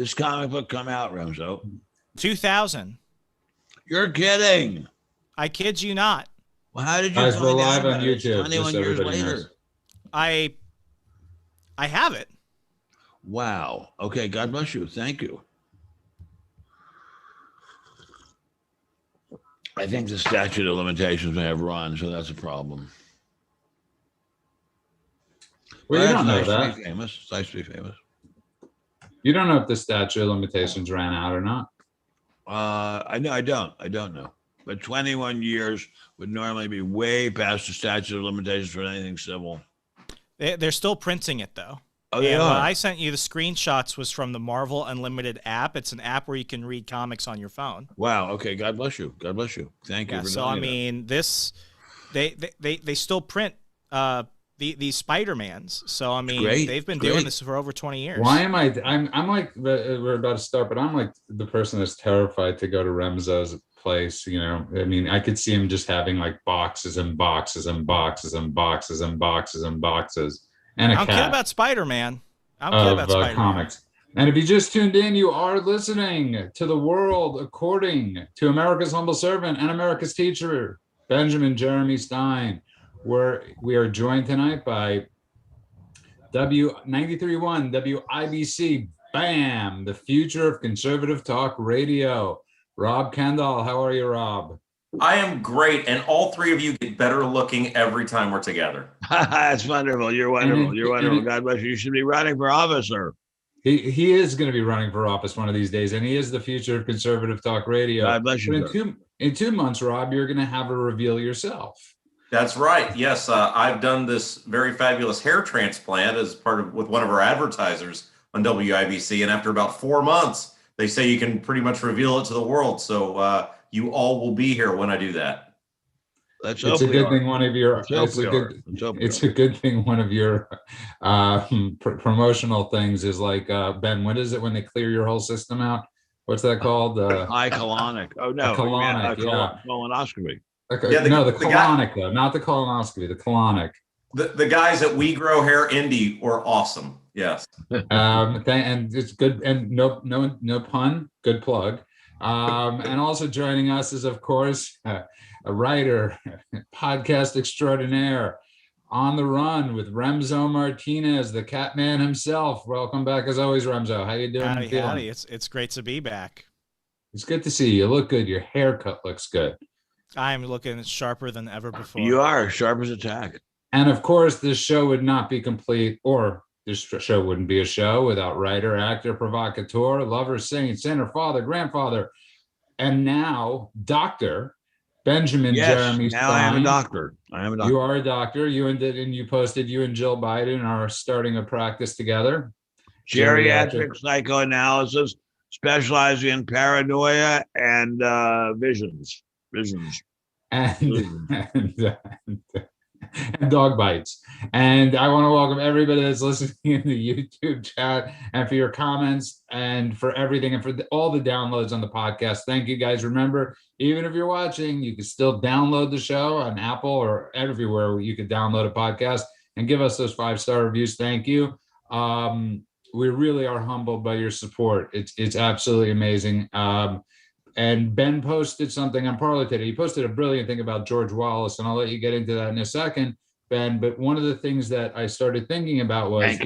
this comic book come out, Remzo? 2000. You're kidding. I kid you not. Well, how did you Guys, we're find live out on about it? It's YouTube, 21 just so years everybody later. knows. I have it. Wow. Okay. God bless you. Thank you. I think the statute of limitations may have run, so that's a problem. Well, you don't know nice that. To be famous. It's nice to be famous. You don't know if the statute of limitations ran out or not. I know. I don't know. But 21 years would normally be way past the statute of limitations for anything civil. They're still printing it, though. Oh, they and are. what I sent you the screenshots was from the Marvel Unlimited app. It's an app where you can read comics on your phone. Wow. Okay. God bless you. God bless you. Thank you. Yeah. For So I mean, they still print these Spider-Mans. So I mean, they've been doing this for over 20 years. Why am I'm like, we're about to start, but I'm like the person that's terrified to go to Remzo's place. You know, I mean, I could see him just having like boxes and boxes and boxes and boxes and boxes and boxes. And I don't care about Spider-Man. I don't care about Spider-Man. Comics. And if you just tuned in, you are listening to The World According to America's Humble Servant and America's Teacher, Benjamin Jeremy Stein, where we are joined tonight by W93.1 WIBC, BAM, the future of conservative talk radio. Rob Kendall, how are you, Rob? I am great, and all three of you get better looking every time we're together. That's wonderful. You're wonderful. You're wonderful. God bless you. You should be running for office, sir. He is going to be running for office one of these days, and he is the future of conservative talk radio. God bless you. In 2 months, Rob, you're going to have a reveal yourself. That's right. Yes, I've done this very fabulous hair transplant as part of with one of our advertisers on WIBC, and after about 4 months, they say you can pretty much reveal it to the world. So you all will be here when I do that. It's a good thing one of your promotional things is like Ben. What is it when they clear your whole system out? What's that called? High colonic. Oh no, colonic. Colonoscopy. Okay. Yeah, the colonic though, not the colonoscopy. The colonic. The guys at We Grow Hair Indie were awesome. Yes. And it's good. And no pun. Good plug. And also joining us is, of course, a writer, podcast extraordinaire, on the run with Remzo Martinez, the cat man himself. Welcome back as always, Remzo. How you doing? Howdy. It's great to be back. It's good to see you. You look good. Your haircut looks good. I'm looking sharper than ever before. You are sharp as a tack. And of course, this show would not be complete, or this show wouldn't be a show without writer, actor, provocateur, lover, saint, sinner, father, grandfather, and now Dr. Benjamin Jeremy Stein. Now I am a doctor. You are a doctor. You posted you and Jill Biden are starting a practice together. Geriatric psychoanalysis, specializing in paranoia and visions. And dog bites. And I want to welcome everybody that's listening in the YouTube chat, and for your comments and for everything and for all the downloads on the podcast. Thank you guys. Remember, even if you're watching, you can still download the show on Apple or everywhere where you could download a podcast and give us those 5-star reviews. Thank you. We really are humbled by your support. It's absolutely amazing. And Ben posted something on Parler today. He posted a brilliant thing about George Wallace, and I'll let you get into that in a second, Ben. But one of the things that I started thinking about was...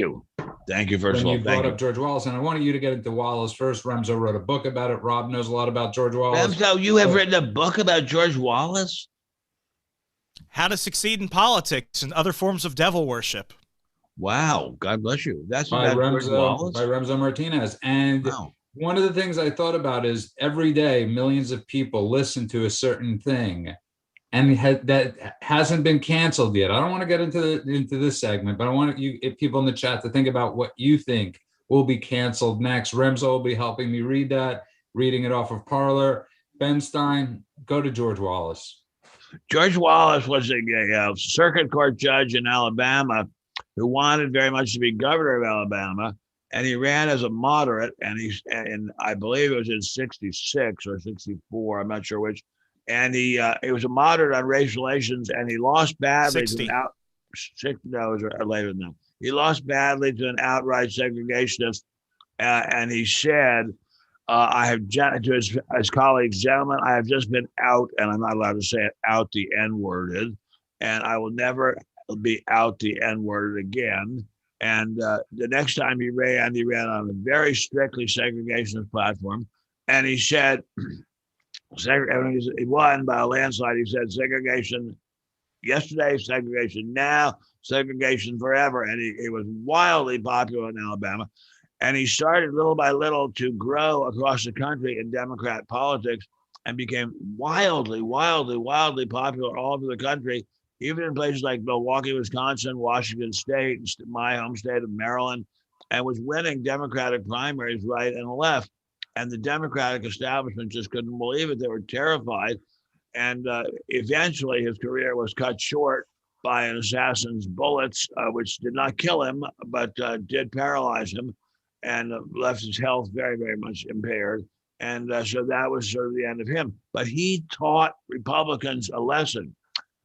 Thank you, first of all. You brought up George Wallace, and I wanted you to get into Wallace first. Remzo wrote a book about it. Rob knows a lot about George Wallace. Remzo, you have written a book about George Wallace? How to Succeed in Politics and Other Forms of Devil Worship. Wow. God bless you. That's by Remzo Martinez. And... Wow. One of the things I thought about is every day, millions of people listen to a certain thing, and that hasn't been canceled yet. I don't want to get into this segment, but I want people in the chat to think about what you think will be canceled next. Remzo will be helping me reading it off of Parler. Ben Stein, go to George Wallace. George Wallace was a circuit court judge in Alabama who wanted very much to be governor of Alabama. And he ran as a moderate, and I believe it was in 66 or 64, I'm not sure which. And he was a moderate on race relations, and he lost badly 60. Or later than that. He lost badly to an outright segregationist and he said, I have to his colleagues, gentlemen, I have just been out, and I'm not allowed to say it, out the N-worded, and I will never be out the N-worded again. And the next time he ran on a very strictly segregationist platform, and he said, he won by a landslide. He said, segregation yesterday, segregation now, segregation forever. And he was wildly popular in Alabama. And he started little by little to grow across the country in Democrat politics and became wildly popular all over the country, even in places like Milwaukee, Wisconsin, Washington State, my home state of Maryland, and was winning Democratic primaries right and left. And the Democratic establishment just couldn't believe it. They were terrified. And eventually his career was cut short by an assassin's bullets, which did not kill him, but did paralyze him and left his health very, very much impaired. And so that was sort of the end of him. But he taught Republicans a lesson.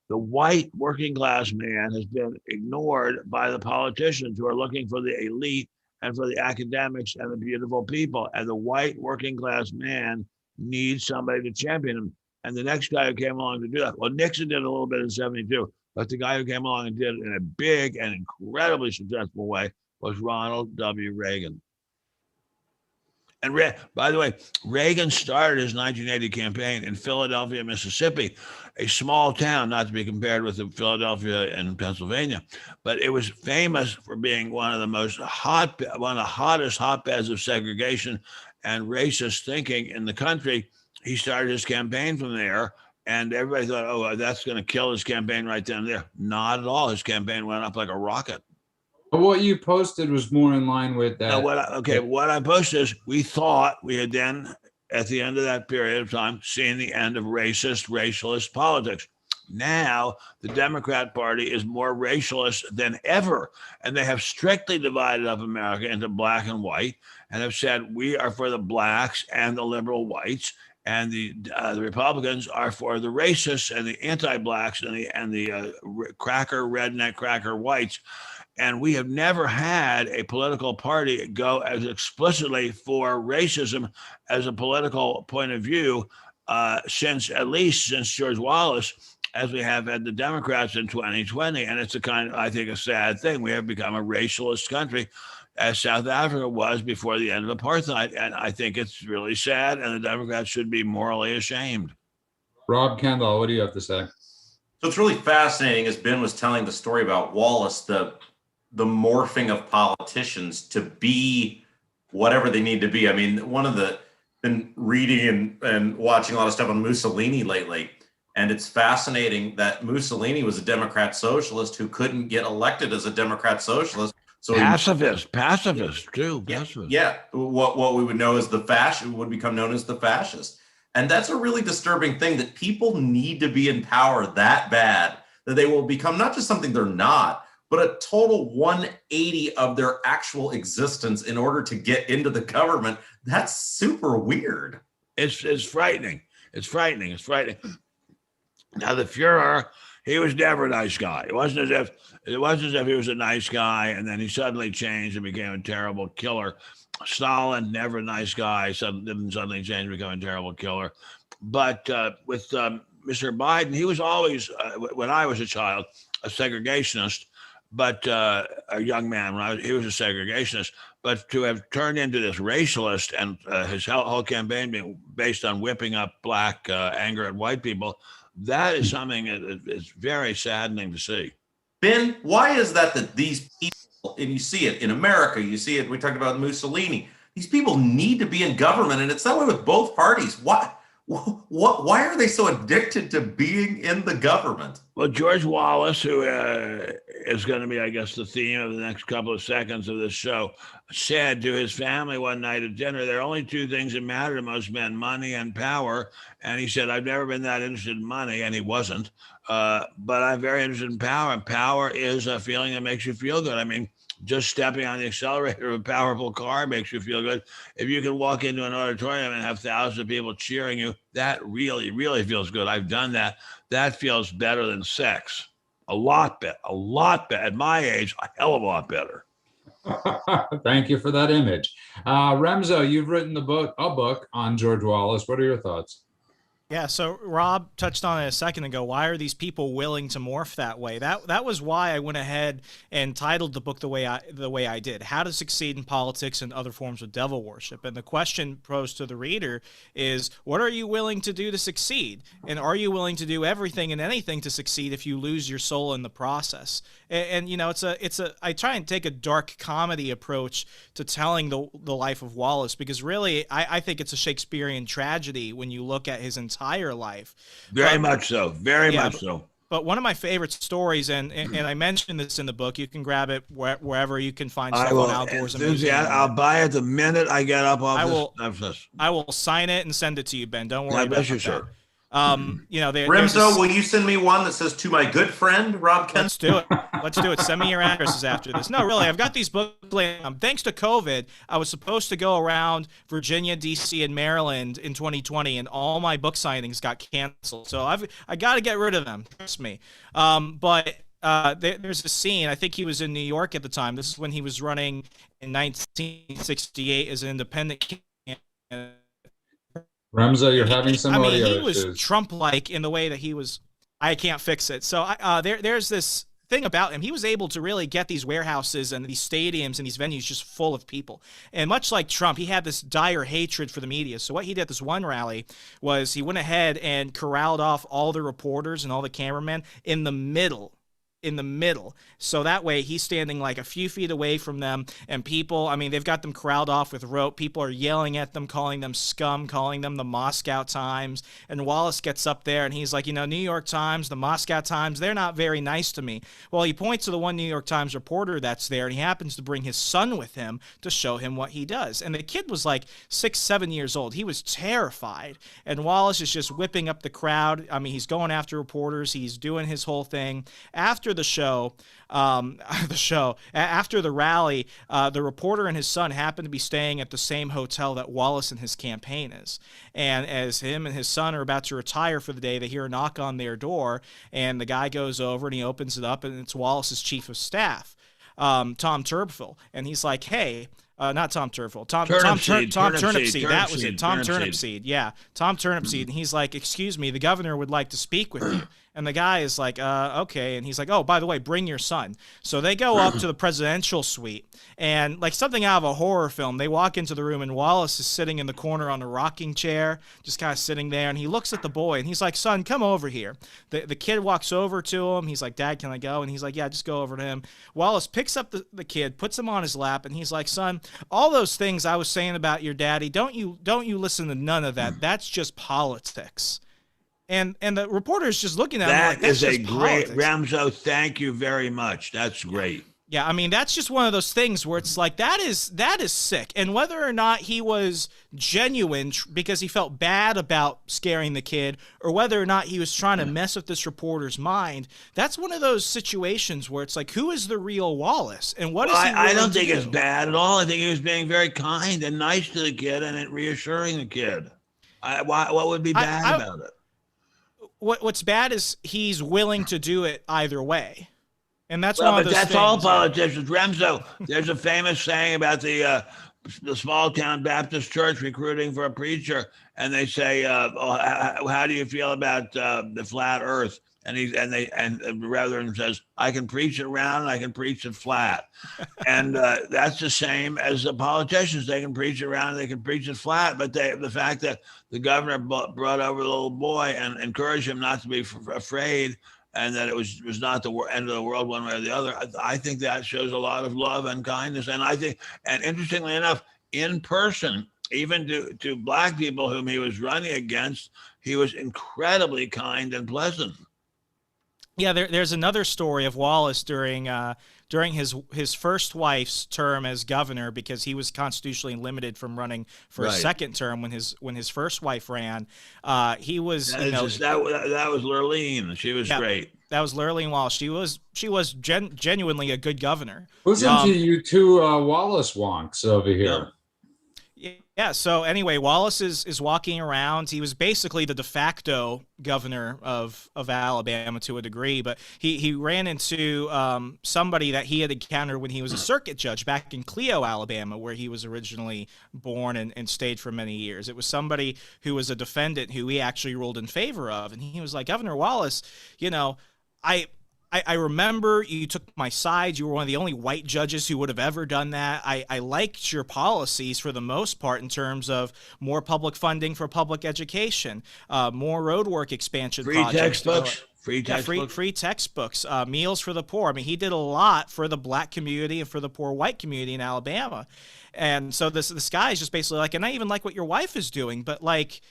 The white working class man has been ignored by the politicians who are looking for the elite and for the academics and the beautiful people. And the white working class man needs somebody to champion him. And the next guy who came along to do that, well, Nixon did a little bit in 72, but the guy who came along and did it in a big and incredibly successful way was Ronald W. Reagan. And by the way, Reagan started his 1980 campaign in Philadelphia, Mississippi, a small town, not to be compared with Philadelphia in Pennsylvania, but it was famous for being one of the hottest hotbeds of segregation and racist thinking in the country. He started his campaign from there, and everybody thought, oh, that's going to kill his campaign right then and there. Not at all. His campaign went up like a rocket. But what you posted was more in line with that. What I posted is we thought we had then, at the end of that period of time, seen the end of racialist politics. Now, the Democrat Party is more racialist than ever, and they have strictly divided up America into black and white and have said we are for the blacks and the liberal whites, and the Republicans are for the racists and the anti-blacks and the redneck cracker whites. And we have never had a political party go as explicitly for racism as a political point of view since George Wallace, as we have had the Democrats in 2020. And it's I think, a sad thing. We have become a racialist country, as South Africa was before the end of apartheid. And I think it's really sad, and the Democrats should be morally ashamed. Rob Kendall, what do you have to say? So it's really fascinating, as Ben was telling the story about Wallace, the morphing of politicians to be whatever they need to be. I mean, been reading and watching a lot of stuff on Mussolini lately. And it's fascinating that Mussolini was a Democrat socialist who couldn't get elected as a Democrat socialist. So pacifist too. Yeah. What we would know as the fascist would become known as the fascist. And that's a really disturbing thing, that people need to be in power that bad that they will become not just something they're not, but a total 180 of their actual existence in order to get into the government. That's super weird. It's frightening. It's frightening. Now, the Fuhrer, he was never a nice guy. It wasn't as if he was a nice guy and then he suddenly changed and became a terrible killer. Stalin, never a nice guy, didn't suddenly change and become a terrible killer. But with Mr. Biden, he was always, when I was a child, a segregationist. But a young man, he was a segregationist, but to have turned into this racialist and his whole campaign being based on whipping up black anger at white people, that is something that is very saddening to see. Ben, why is that these people, and you see it in America, you see it, we talked about Mussolini, these people need to be in government, and it's that way with both parties. Why are they so addicted to being in the government? Well, George Wallace, who is going to be, I guess, the theme of the next couple of seconds of this show, said to his family one night at dinner, there are only two things that matter to most men, money and power. And he said, I've never been that interested in money, and he wasn't. But I'm very interested in power. And power is a feeling that makes you feel good. I mean, just stepping on the accelerator of a powerful car makes you feel good. If you can walk into an auditorium and have thousands of people cheering you, that really, really feels good. I've done that. That feels better than sex. A lot better. At my age, a hell of a lot better. Thank you for that image. Remzo, you've written a book on George Wallace. What are your thoughts? Yeah, so Rob touched on it a second ago. Why are these people willing to morph that way? That was why I went ahead and titled the book the way I did. How to Succeed in Politics and Other Forms of Devil Worship. And the question posed to the reader is, what are you willing to do to succeed? And are you willing to do everything and anything to succeed if you lose your soul in the process? And you know, I try and take a dark comedy approach to telling the life of Wallace, because really I think it's a Shakespearean tragedy when you look at his entire life. Very much so. Very much so. But one of my favorite stories, and I mentioned this in the book, you can grab it wherever you can find stuff on Al Gore's Amazing. I'll buy it the minute I get up off I will sign it and send it to you, Ben. Don't worry about that. Sure. You know, Remzo, will you send me one that says "To my good friend Rob Kent"? Let's do it. Let's do it. Send me your addresses after this. No, really, I've got these books. Thanks to COVID, I was supposed to go around Virginia, D.C., and Maryland in 2020, and all my book signings got canceled. So I got to get rid of them. Trust me. But there's a scene. I think he was in New York at the time. This is when he was running in 1968 as an independent candidate. Remzo, you're having some audio issues. He was Trump-like in the way that he was. I can't fix it. So there's this thing about him. He was able to really get these warehouses and these stadiums and these venues just full of people. And much like Trump, he had this dire hatred for the media. So what he did at this one rally was he went ahead and corralled off all the reporters and all the cameramen in the middle. So that way he's standing like a few feet away from them, and people, I mean, they've got them corralled off with rope. People are yelling at them, calling them scum, calling them the Moscow Times. And Wallace gets up there and he's like, you know, New York Times, the Moscow Times, they're not very nice to me. Well, he points to the one New York Times reporter that's there, and he happens to bring his son with him to show him what he does. And the kid was like 6-7 years old. He was terrified. And Wallace is just whipping up the crowd. I mean, he's going after reporters. He's doing his whole thing. After the show, after the rally, the reporter and his son happened to be staying at the same hotel that Wallace and his campaign is. And as him and his son are about to retire for the day, they hear a knock on their door, and the guy goes over and he opens it up, and it's Wallace's chief of staff, Tom Turnipseed. And he's like, hey, not Tom Turnipseed. Tom Turnipseed. That was it. Tom Turnipseed. Yeah, Tom Turnipseed. And he's like, excuse me, the governor would like to speak with you. And the guy is like, okay. And he's like, oh, by the way, bring your son. So they go up to the presidential suite, and like something out of a horror film, they walk into the room, and Wallace is sitting in the corner on a rocking chair, just kind of sitting there. And he looks at the boy, and he's like, son, come over here. The kid walks over to him. He's like, Dad, can I go? And he's like, yeah, just go over to him. Wallace picks up the kid, puts him on his lap, and he's like, son, all those things I was saying about your daddy, don't you listen to none of that. That's just politics. And the reporter is just looking at him like, that's just politics. Great, Remzo, thank you very much. That's great. Yeah, I mean, that's just one of those things where it's like, that is sick. And whether or not he was genuine because he felt bad about scaring the kid, or whether or not he was trying to mess with this reporter's mind, that's one of those situations where it's like, who is the real Wallace? And what is he I don't think it's bad at all. I think he was being very kind and nice to the kid and reassuring the kid. What would be bad about it? What's bad is he's willing to do it either way. And that's one of those things. All politicians. Remzo, there's a famous saying about the small town Baptist church recruiting for a preacher, and they say, how do you feel about the flat earth? And the Reverend says, I can preach it round and I can preach it flat. And that's the same as the politicians. They can preach it round and they can preach it flat. But the fact that the governor brought over the little boy and encouraged him not to be afraid, and that it was not the end of the world one way or the other, I think that shows a lot of love and kindness. And I think, and interestingly enough, in person, even to Black people whom he was running against, he was incredibly kind and pleasant. Yeah, there's another story of Wallace during his first wife's term as governor, because he was constitutionally limited from running for a second term when his first wife ran. He was that was Lurleen. She was great. That was Lurleen Wallace. She was genuinely a good governor. Listen to you two Wallace wonks over here. Yeah, Yeah. So anyway, Wallace is walking around. He was basically the de facto governor of Alabama to a degree, but he ran into somebody that he had encountered when he was a circuit judge back in Clio, Alabama, where he was originally born and stayed for many years. It was somebody who was a defendant who he actually ruled in favor of, and he was like, Governor Wallace, I remember you took my side. You were one of the only white judges who would have ever done that. I liked your policies for the most part in terms of more public funding for public education, more roadwork expansion projects. Free textbooks, meals for the poor. I mean, he did a lot for the black community and for the poor white community in Alabama. And so this guy is just basically like, and I even like what your wife is doing, but like,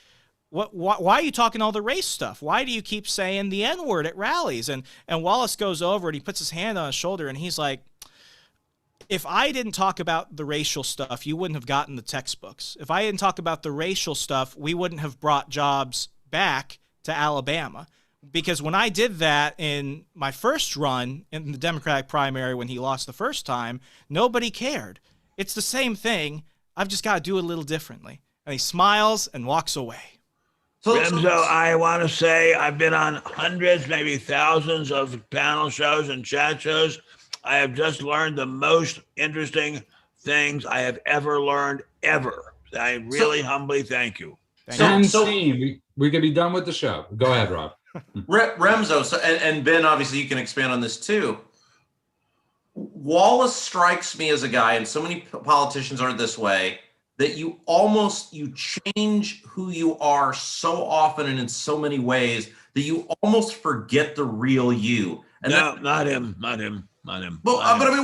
why are you talking all the race stuff? Why do you keep saying the N-word at rallies? And Wallace goes over and he puts his hand on his shoulder and he's like, if I didn't talk about the racial stuff, you wouldn't have gotten the textbooks. If I didn't talk about the racial stuff, we wouldn't have brought jobs back to Alabama. Because when I did that in my first run in the Democratic primary when he lost the first time, nobody cared. It's the same thing. I've just got to do it a little differently. And he smiles and walks away. Remzo, I want to say I've been on hundreds, maybe thousands of panel shows and chat shows. I have just learned the most interesting things I have ever learned, ever. I really humbly thank you. We could be done with the show. Go ahead, Rob. Remzo, and Ben, obviously you can expand on this too. Wallace strikes me as a guy, and so many politicians are this way, that you change who you are so often and in so many ways that you almost forget the real you. And not him. But I mean,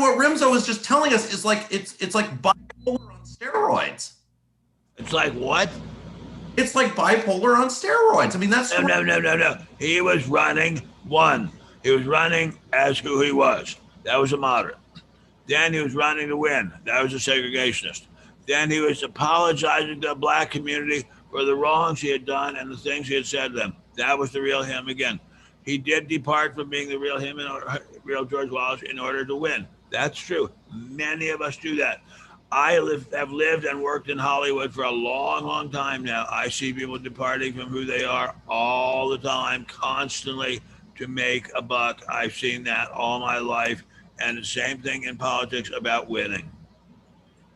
what Remzo was just telling us is like it's like bipolar on steroids. It's like what? It's like bipolar on steroids. I mean, that's no. He was running He was running as who he was. That was a moderate. Then he was running to win. That was a segregationist. Then he was apologizing to the black community for the wrongs he had done and the things he had said to them. That was the real him again. He did depart from being the real him, real George Wallace, in order to win. That's true. Many of us do that. I have lived and worked in Hollywood for a long, long time now. I see people departing from who they are all the time, constantly, to make a buck. I've seen that all my life. And the same thing in politics about winning.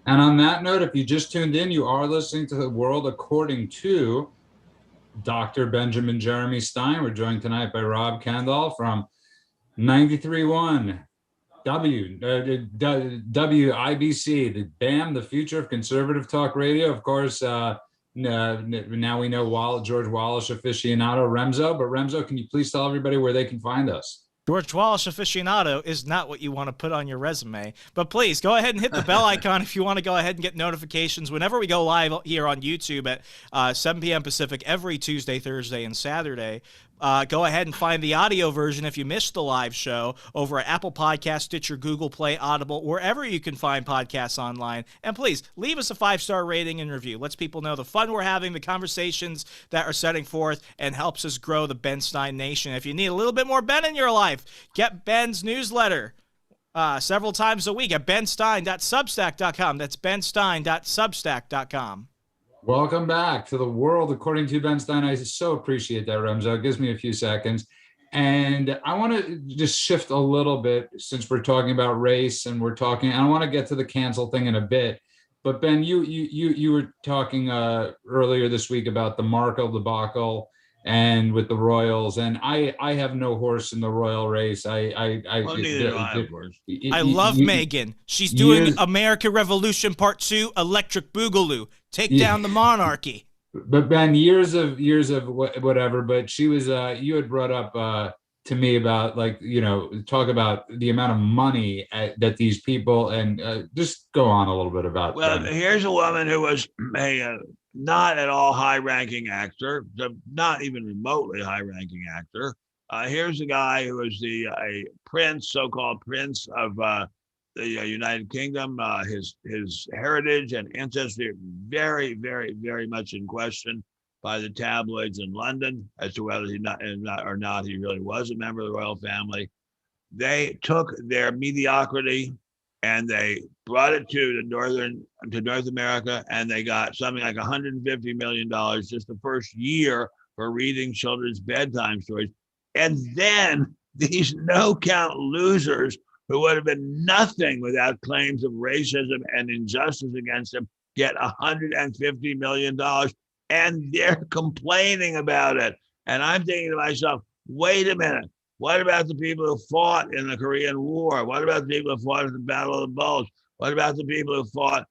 And on that note, if you just tuned in, you are listening to The World According to Dr. Benjamin Jeremy Stein. We're joined tonight by Rob Kendall from 93.1 WIBC, the BAM, the future of conservative talk radio. Of course, now we know George Wallace aficionado, Remzo. But Remzo, can you please tell everybody where they can find us? George Wallace aficionado is not what you want to put on your resume, but please go ahead and hit the bell icon if you want to go ahead and get notifications whenever we go live here on YouTube at 7 p.m. Pacific every Tuesday, Thursday, and Saturday. Go ahead and find the audio version if you missed the live show over at Apple Podcasts, Stitcher, Google Play, Audible, wherever you can find podcasts online. And please leave us a 5-star rating and review. Lets people know the fun we're having, the conversations that are setting forth, and helps us grow the Ben Stein Nation. If you need a little bit more Ben in your life, get Ben's newsletter several times a week at benstein.substack.com. That's benstein.substack.com. Welcome back to The World According to Ben Stein. I so appreciate that, Remzo. It gives me a few seconds. And I want to just shift a little bit since we're talking about race and I want to get to the cancel thing in a bit. But Ben, you were talking earlier this week about the Markle debacle and with the Royals, and I have no horse in the Royal race. I love Megan. She's doing American Revolution Part 2, Electric Boogaloo. Take down the monarchy. But Ben, years of whatever. But she was. You had brought up to me about talk about the amount of money that these people and just go on a little bit about. Well, here's a woman who was a not at all high-ranking actor, not even remotely high-ranking actor. Here's a guy who is a prince, so-called prince of the United Kingdom. His heritage and ancestry are very, very, very much in question by the tabloids in London as to whether he really was a member of the royal family. They took their mediocrity and they brought it to North America, and they got something like $150 million just the first year for reading children's bedtime stories. And then these no-count losers who would have been nothing without claims of racism and injustice against them get $150 million, and they're complaining about it. And I'm thinking to myself, wait a minute. What about the people who fought in the Korean War? What about the people who fought at the Battle of the Bulge? What about the people who fought,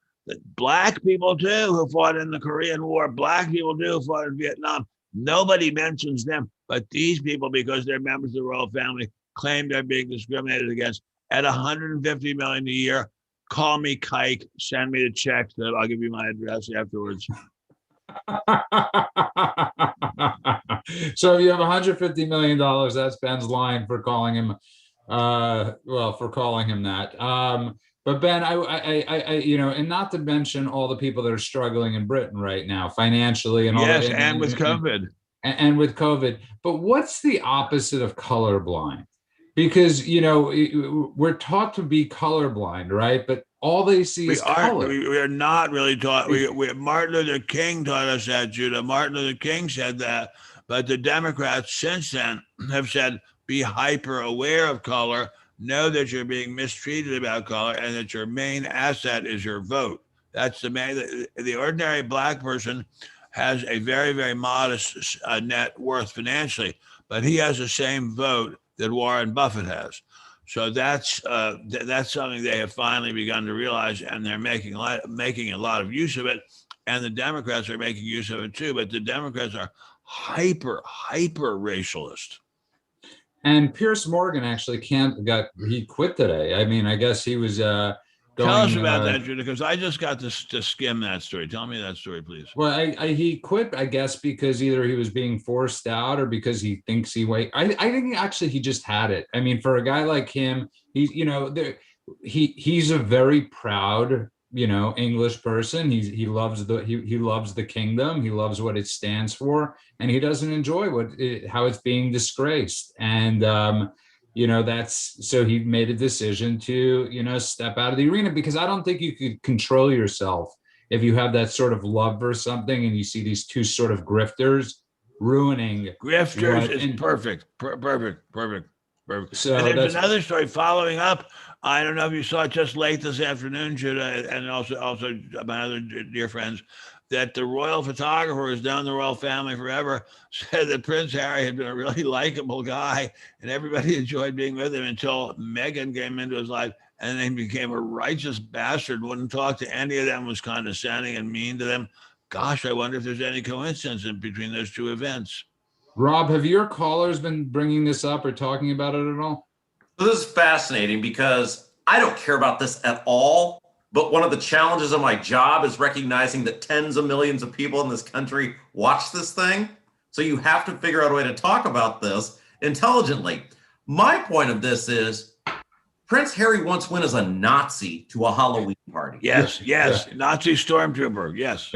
black people too, who fought in the Korean War? Black people too, who fought in Vietnam. Nobody mentions them, but these people, because they're members of the royal family, claim they're being discriminated against. At $150 million a year, call me Kike, send me the check. I'll give you my address afterwards. So if you have $150 million, that's Ben's line for calling him, for calling him that. But Ben, I and not to mention all the people that are struggling in Britain right now financially and all that. And with COVID. And with COVID. But what's the opposite of colorblind? Because, we're taught to be colorblind, right? But all they see is color. We are not really taught. Martin Luther King taught us that, Judah. Martin Luther King said that. But the Democrats since then have said, be hyper aware of color, know that you're being mistreated about color, and that your main asset is your vote. That's the ordinary black person has a very, very modest net worth financially, but he has the same vote that Warren Buffett has. So that's something they have finally begun to realize, and they're making a lot of use of it. And the Democrats are making use of it too, but the Democrats are hyper racialist. And Pierce Morgan actually he quit today. I mean, I guess he was Tell us about that, Judah, because I just got to skim that story. Tell me that story, please. Well, he quit, I guess, because either he was being forced out or because he thinks I think actually he just had it. I mean, for a guy like him, he's a very proud, English person. He loves the kingdom. He loves what it stands for, and he doesn't enjoy how it's being disgraced. And so he made a decision to, step out of the arena, because I don't think you could control yourself if you have that sort of love for something and you see these two sort of grifters ruining. Grifters is perfect. So and there's another story following up. I don't know if you saw it just late this afternoon, Judah, and also my other dear friends, that the royal photographer who's known the royal family forever said that Prince Harry had been a really likable guy and everybody enjoyed being with him until Meghan came into his life, and then he became a righteous bastard, wouldn't talk to any of them, was condescending and mean to them. Gosh, I wonder if there's any coincidence between those two events. Rob, have your callers been bringing this up or talking about it at all? So this is fascinating because I don't care about this at all. But one of the challenges of my job is recognizing that tens of millions of people in this country watch this thing. So you have to figure out a way to talk about this intelligently. My point of this is Prince Harry once went as a Nazi to a Halloween party. Yes. Nazi stormtrooper. Yes.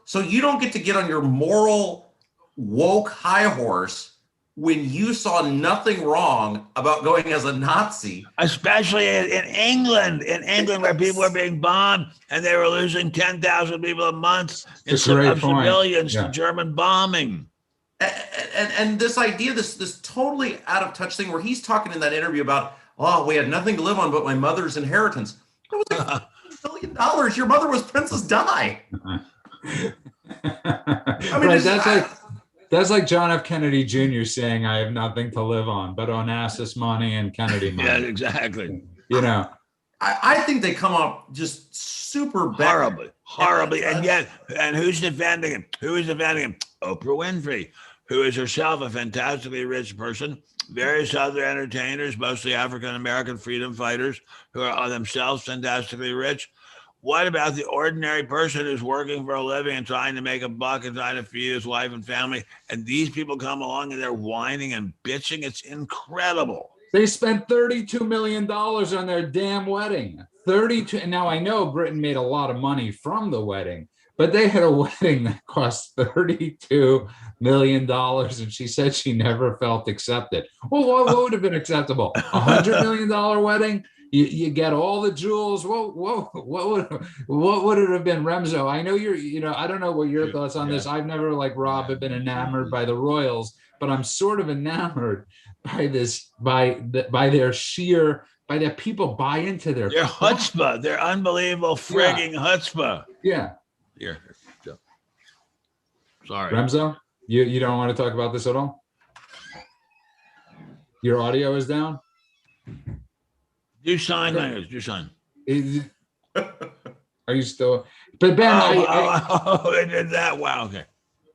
So you don't get to get on your moral woke high horse when you saw nothing wrong about going as a Nazi. Especially in England, where people were being bombed and they were losing 10,000 people a month in civilians to German bombing. And this idea, this totally out of touch thing where he's talking in that interview about, we had nothing to live on but my mother's inheritance. It was like $1 billion. Your mother was Princess Di. That's like John F. Kennedy Jr. saying, I have nothing to live on but Onassis money and Kennedy money. Yeah, exactly. I think they come up just super bad. Horribly. And who's defending him? Oprah Winfrey, who is herself a fantastically rich person. Various other entertainers, mostly African-American freedom fighters, who are themselves fantastically rich. What about the ordinary person who's working for a living and trying to make a buck and trying to feed his wife and family? And these people come along and they're whining and bitching. It's incredible. They spent $32 million on their damn wedding. 32. And now I know Britain made a lot of money from the wedding, but they had a wedding that cost $32 million. And she said she never felt accepted. Well, what would have been acceptable? $100 million wedding? You get all the jewels. What would it have been, Remzo? I know I don't know what your thoughts on this. I've never, like Rob, have been enamored by the royals, but I'm sort of enamored by this, by that people buy into their chutzpah, their unbelievable frigging chutzpah. Yeah. Here. Sorry. Remzo, you don't want to talk about this at all? Your audio is down? Do sign language. Do sign. Are you still? But Ben, they did that. Wow. Okay.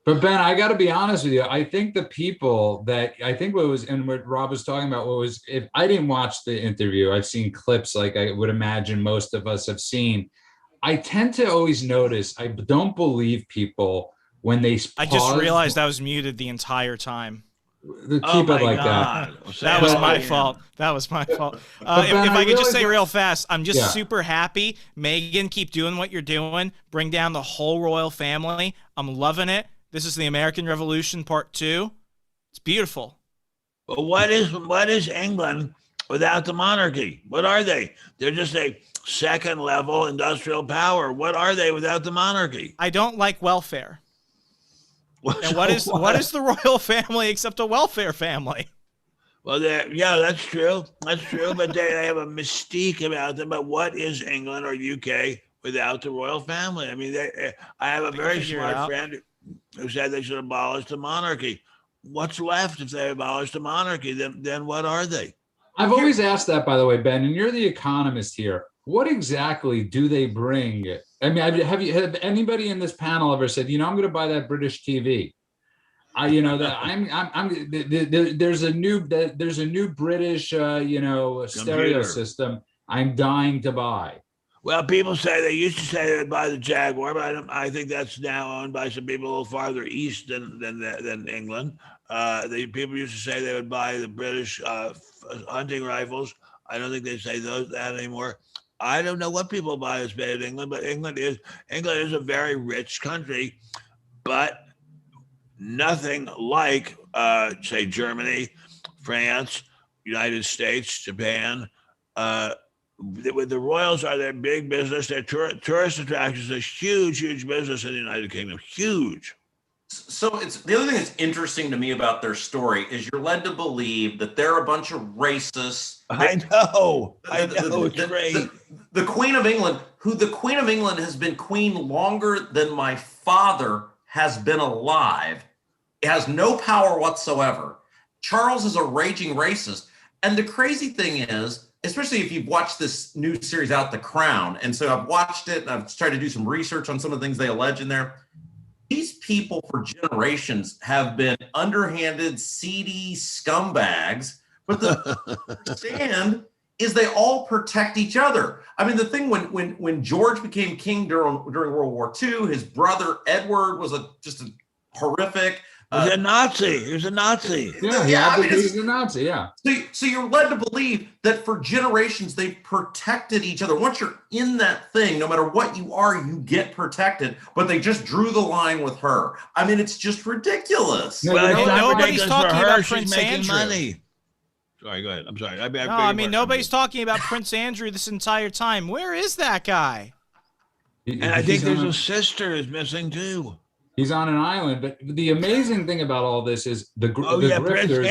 But Ben, I got to be honest with you. I think the people that what Rob was talking about if I didn't watch the interview, I've seen clips like I would imagine most of us have seen. I tend to always notice I don't believe people when they pause. I just realized I was muted the entire time. Keep it like God. That was my fault. That was my fault. If I could just say real fast, I'm just super happy. Megan, keep doing what you're doing. Bring down the whole royal family. I'm loving it. This is the American Revolution Part 2. It's beautiful. But what is England without the monarchy? What are they? They're just a second level industrial power. What are they without the monarchy? I don't like welfare. And what is the royal family except a welfare family? Well, that's true. That's true. But they have a mystique about them. But what is England or UK without the royal family? I mean, I have a very smart friend who said they should abolish the monarchy. What's left if they abolish the monarchy? Then what are they? I've always asked that, by the way, Ben, and you're the economist here. What exactly do they bring? I mean, have anybody in this panel ever said, I'm going to buy that British TV? There's a new British, stereo system I'm dying to buy. Well, people say they used to say they would buy the Jaguar, but I think that's now owned by some people a little farther east than England. People used to say they would buy the British hunting rifles. I don't think they say that anymore. I don't know what people buy as made in England, but England is a very rich country, but nothing like, say, Germany, France, United States, Japan. The royals are their big business. Their tourist attractions are huge business in the United Kingdom. Huge. So the other thing that's interesting to me about their story is you're led to believe that they're a bunch of racists. I know. It's great. The Queen of England, the Queen of England has been queen longer than my father has been alive, has no power whatsoever. Charles is a raging racist. And the crazy thing is, especially if you've watched this new series out, The Crown, and so I've watched it and I've tried to do some research on some of the things they allege in there. These people for generations have been underhanded, seedy scumbags, but the understand is they all protect each other. I mean, the thing when George became king during World War II, his brother Edward was just a horrific. He was a Nazi. He was a Nazi. Yeah, he's a Nazi. Yeah. So you're led to believe that for generations they've protected each other. Once you're in that thing, no matter what you are, you get protected. But they just drew the line with her. I mean, it's just ridiculous. Nobody's talking about Prince Andrew. Money. Sorry, go ahead. I'm sorry. Nobody's talking about Prince Andrew this entire time. Where is that guy? And I think there's a sister who's missing too. He's on an island, but the amazing thing about all this is the grifters.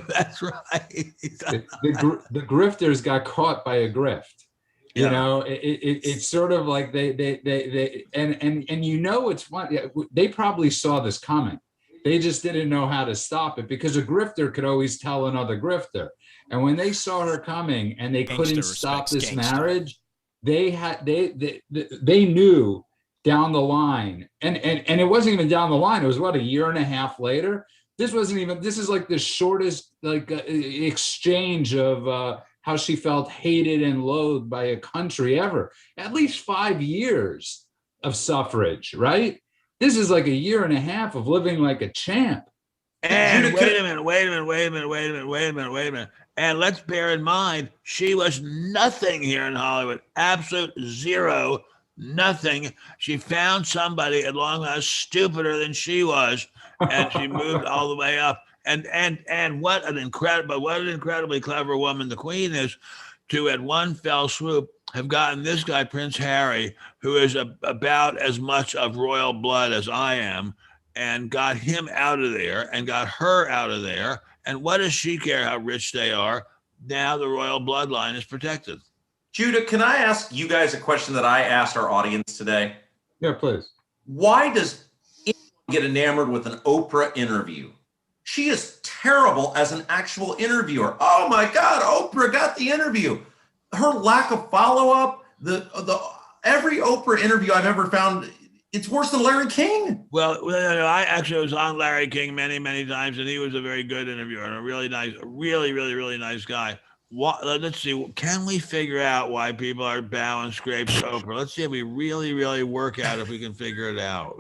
That's right. The grifters got caught by a grift. Yeah. It's sort of like they it's fun. They probably saw this coming. They just didn't know how to stop it because a grifter could always tell another grifter. And when they saw her coming and they couldn't stop this marriage, they knew down the line, and it wasn't even down the line. It was a year and a half later. This is like the shortest exchange of how she felt hated and loathed by a country ever. At least 5 years of suffrage, right? This is like a year and a half of living like a champ. And wait a minute. And let's bear in mind, she was nothing here in Hollywood. Absolute zero. Nothing. She found somebody at long last stupider than she was, and she moved all the way up. And what an incredibly clever woman the Queen is. to, at one fell swoop, have gotten this guy, Prince Harry, who is about as much of royal blood as I am, and got him out of there and got her out of there. And what does she care how rich they are? Now the royal bloodline is protected. Judah, can I ask you guys a question that I asked our audience today? Yeah, please. Why does anyone get enamored with an Oprah interview? She is terrible as an actual interviewer. Oh my God, Oprah got the interview. Her lack of follow-up, every Oprah interview I've ever found, it's worse than Larry King. Well, I actually was on Larry King many, many times, and he was a very good interviewer and a really nice, really nice guy. Let's see, can we figure out why people are bowing scrapes to Oprah? Let's see if we really work out if we can figure it out.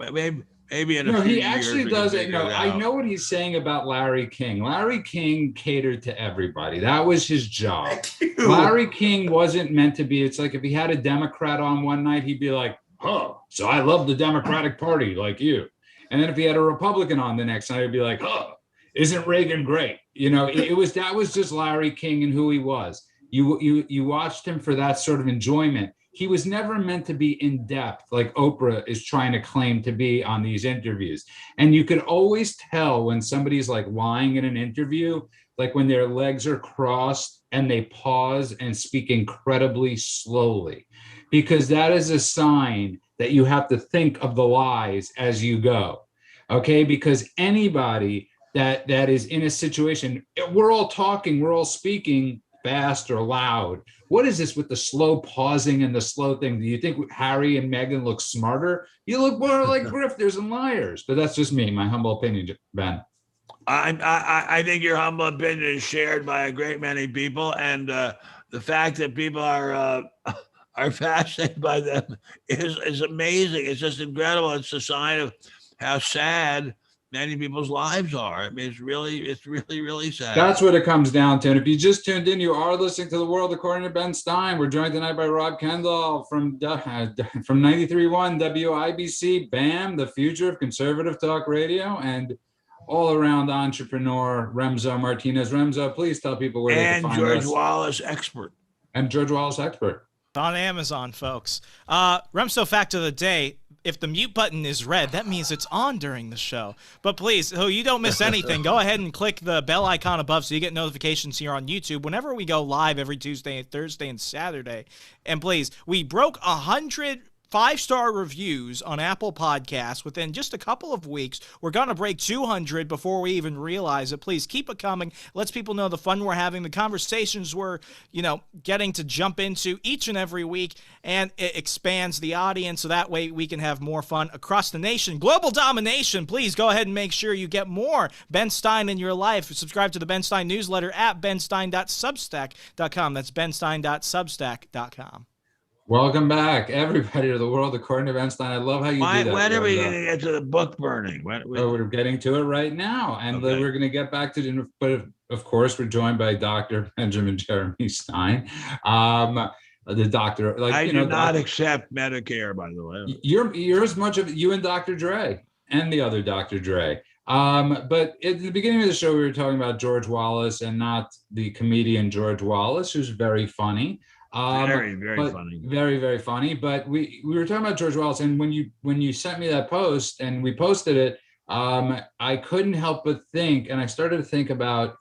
Maybe in a few years. No, he actually does it. No, I out. know what he's saying about Larry King. Larry King catered to everybody. That was his job. Larry King wasn't meant to be. It's like if he had a Democrat on one night, he'd be like, "Oh, so I love the Democratic Party like you." And then if he had a Republican on the next night, he'd be like, "Oh, isn't Reagan great?" You know, that was just Larry King and who he was. You watched him for that sort of enjoyment. He was never meant to be in depth like Oprah is trying to claim to be on these interviews. And you could always tell when somebody's like lying in an interview, like when their legs are crossed and they pause and speak incredibly slowly, because that is a sign that you have to think of the lies as you go. Okay, because anybody that is in a situation, we're all talking, we're all speaking fast or loud. What is this with the slow pausing and the slow thing? Do you think Harry and Meghan look smarter? You look more like grifters and liars. But that's just me, my humble opinion, Ben. I think your humble opinion is shared by a great many people, and the fact that people are fascinated by them is amazing. It's just incredible. It's a sign of how sad many people's lives are. I mean, it's really sad. That's what it comes down to. And if you just tuned in, you are listening to The World According to Ben Stein. We're joined tonight by Rob Kendall from 93.1 WIBC, BAM, the future of conservative talk radio, and all-around entrepreneur Remzo Martinez. Remzo, please tell people where they can find George us. Wallace expert. And George Wallace expert. On Amazon, folks. Remso fact of the day: if the mute button is red, that means it's on during the show. But please, so you don't miss anything, go ahead and click the bell icon above so you get notifications here on YouTube whenever we go live every Tuesday, Thursday, and Saturday. And please, we broke 100 5-star reviews on Apple Podcasts within just a couple of weeks. We're going to break 200 before we even realize it. Please keep it coming. Let's people know the fun we're having, the conversations we're, getting to jump into each and every week, and it expands the audience so that way we can have more fun across the nation. Global domination. Please go ahead and make sure you get more Ben Stein in your life. Subscribe to the Ben Stein newsletter at benstein.substack.com. That's benstein.substack.com. Welcome back, everybody, to The World According to Ben Stein. I love how you do that. When are we going to get to the book burning? We're getting to it right now, and Okay. We're going to get back to it. But of course, we're joined by Dr. Benjamin Jeremy Stein, the doctor. I do not accept Medicare, by the way. You're as much of you and Dr. Dre and the other Dr. Dre. But at the beginning of the show, we were talking about George Wallace and not the comedian George Wallace, who's very funny. Very funny. Very, very funny. But we were talking about George Wallace, and when you sent me that post and we posted it, I couldn't help but think, and I started to think about,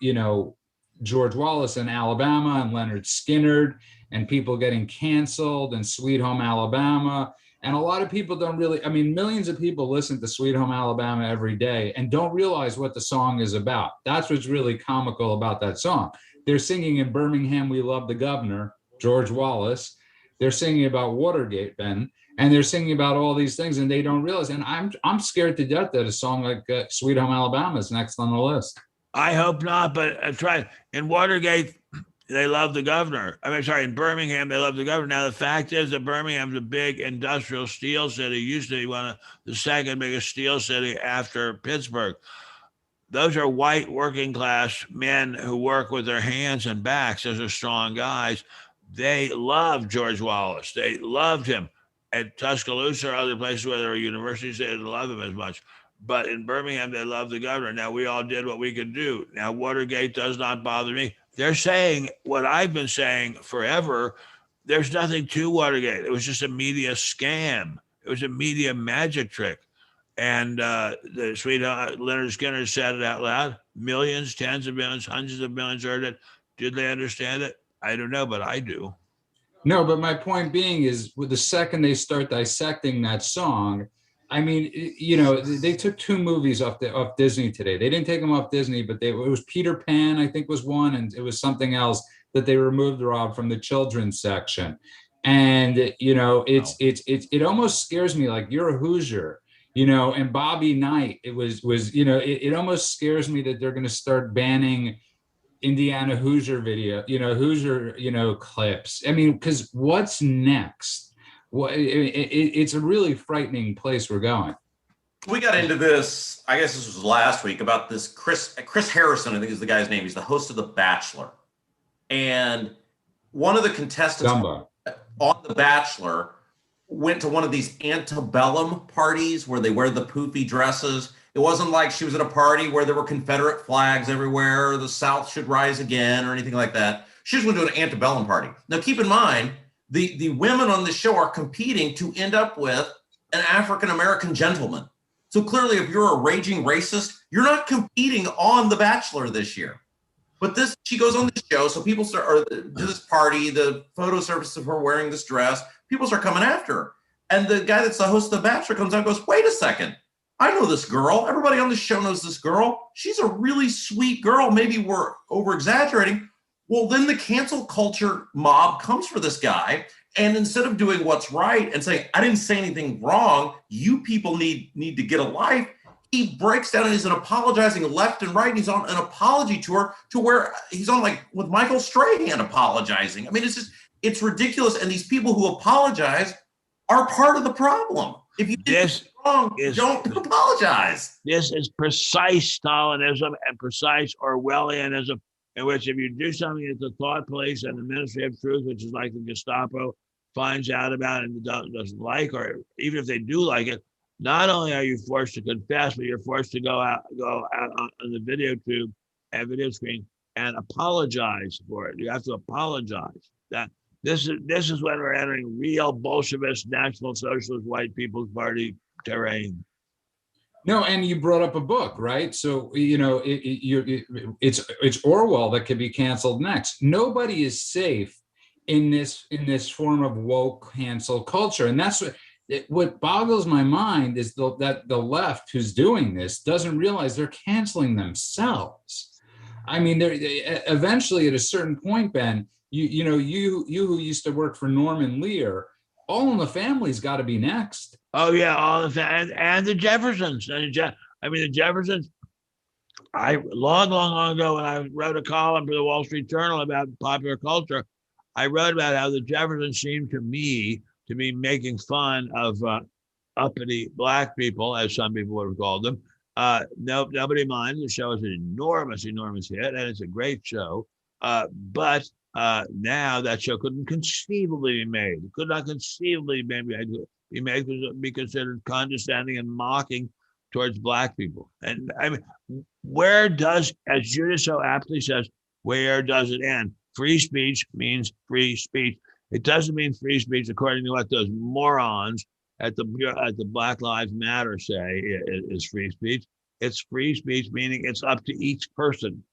George Wallace in Alabama and Leonard Skinner and people getting canceled and Sweet Home Alabama. And a lot of people don't really, millions of people listen to Sweet Home Alabama every day and don't realize what the song is about. That's what's really comical about that song. They're singing in Birmingham, We Love the Governor, George Wallace. They're singing about Watergate, Ben, and they're singing about all these things, and they don't realize. And I'm scared to death that a song like Sweet Home Alabama is next on the list. I hope not, but try. In Watergate, they love the governor. In Birmingham, they love the governor. Now, the fact is that Birmingham's a big industrial steel city. Used to be the second biggest steel city after Pittsburgh. Those are white working class men who work with their hands and backs. Those are strong guys. They love George Wallace. They loved him. At Tuscaloosa or other places where there are universities, they didn't love him as much. But in Birmingham, they loved the governor. Now, we all did what we could do. Now, Watergate does not bother me. they're saying what I've been saying forever. There's nothing to Watergate. It was just a media scam. It was a media magic trick. And the sweetheart Leonard Skinner said it out loud. Millions, tens of millions, hundreds of millions heard it. Did they understand it? I don't know, but I do. No, but my point being is, with the second they start dissecting that song, I mean, they took 2 movies off Disney today. They didn't take them off Disney, but it was Peter Pan, I think, was one, and it was something else that they removed, Rob, from the children's section. And it almost scares me. Like, you're a Hoosier, and Bobby Knight. It it almost scares me that they're going to start banning Indiana Hoosier Hoosier clips. I mean, because what's next? It's a really frightening place we're going. We got into this, I guess this was last week, about this Chris Harrison, I think is the guy's name. He's the host of The Bachelor. And one of the contestants on The Bachelor went to one of these antebellum parties where they wear the poofy dresses. It wasn't like she was at a party where there were Confederate flags everywhere, or the South should rise again, or anything like that. She just went to an antebellum party. Now, keep in mind, the women on the show are competing to end up with an African-American gentleman. So clearly, if you're a raging racist, you're not competing on The Bachelor this year. But she goes on the show, so people start, to this party, the photo surface of her wearing this dress, people start coming after her. And the guy that's the host of The Bachelor comes out and goes, wait a second. I know this girl. Everybody on the show knows this girl. She's a really sweet girl. Maybe we're over-exaggerating. Well, then the cancel culture mob comes for this guy. And instead of doing what's right and saying, I didn't say anything wrong, you people need to get a life, he breaks down and he's apologizing left and right. And he's on an apology tour to where he's on, like, with Michael Strahan apologizing. I mean, it's ridiculous. And these people who apologize are part of the problem. If you did wrong, don't apologize. This is precise Stalinism and precise Orwellianism, in which if you do something that the thought police and the Ministry of Truth, which is like the Gestapo, finds out about and doesn't like, or even if they do like it, not only are you forced to confess, but you're forced to go out on the video tube and video screen and apologize for it. You have to apologize. That this is when we're entering real Bolshevist, National Socialist, White People's Party terrain. No, and you brought up a book, right? So it's Orwell that could be canceled next. Nobody is safe in this form of woke cancel culture, and that's what boggles my mind is that the left who's doing this doesn't realize they're canceling themselves. I mean, eventually at a certain point, Ben, you who used to work for Norman Lear, All in the Family's got to be next. Oh yeah, All in the Family and the Jeffersons. The Jeffersons. Long ago, when I wrote a column for the Wall Street Journal about popular culture, I wrote about how the Jeffersons seemed to me to be making fun of uppity Black people, as some people would have called them. Nobody minds. The show is an enormous hit, and it's a great show. But now that show couldn't conceivably be made. It could not conceivably be considered condescending and mocking towards Black people. And I mean, where does, as Judith so aptly says, where does it end? Free speech means free speech. It doesn't mean free speech according to what those morons at the Black Lives Matter say is free speech. It's free speech, meaning it's up to each person.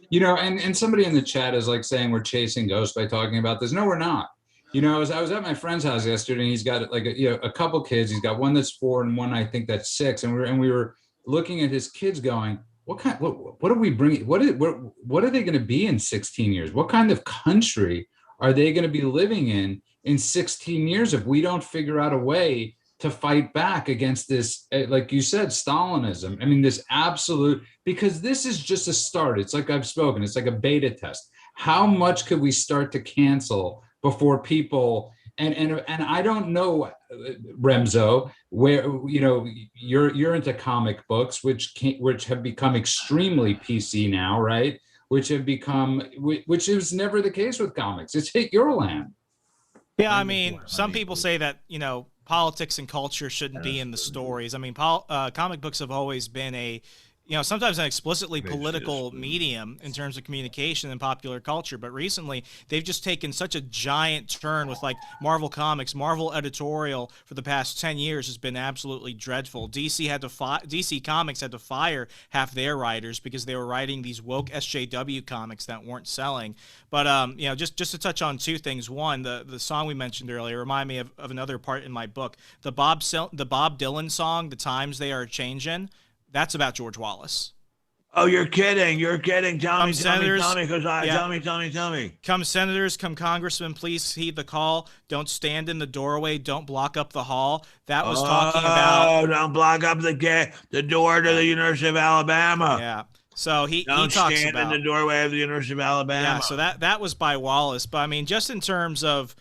And somebody in the chat is like saying we're chasing ghosts by talking about this. No, we're not. I was at my friend's house yesterday, and he's got like a couple kids. He's got one that's 4 and one I think that's 6, and we were looking at his kids, going, what are we bringing? What are they going to be in 16 years? What kind of country are they going to be living in 16 years if we don't figure out a way to fight back against this, like you said, Stalinism? I mean, this absolute, because this is just a start. It's like I've spoken, it's like a beta test. How much could we start to cancel before people, and I don't know, Remzo, where, you're into comic books, which have become extremely PC now, right? Which is never the case with comics. It's hit your land. Yeah, I mean, some people say that, politics and culture shouldn't be in the stories. I mean, comic books have always been a sometimes an explicitly Makes political sense. medium in terms of communication and popular culture. But recently, they've just taken such a giant turn with like Marvel Comics. Marvel editorial for the past 10 years has been absolutely dreadful. DC Comics had to fire half their writers because they were writing these woke SJW comics that weren't selling. But just to touch on two things. One, the song we mentioned earlier remind me of another part in my book. The Bob Dylan song, "The Times They Are Changin'." That's about George Wallace. Oh, you're kidding. You're kidding. Tell me, tell me. Come senators, come congressmen, please heed the call. Don't stand in the doorway. Don't block up the hall. That was talking about. Oh, don't block up the door to the University of Alabama. Yeah. So he don't talks stand about in the doorway of the University of Alabama. Yeah. So that was by Wallace. But I mean, just in terms of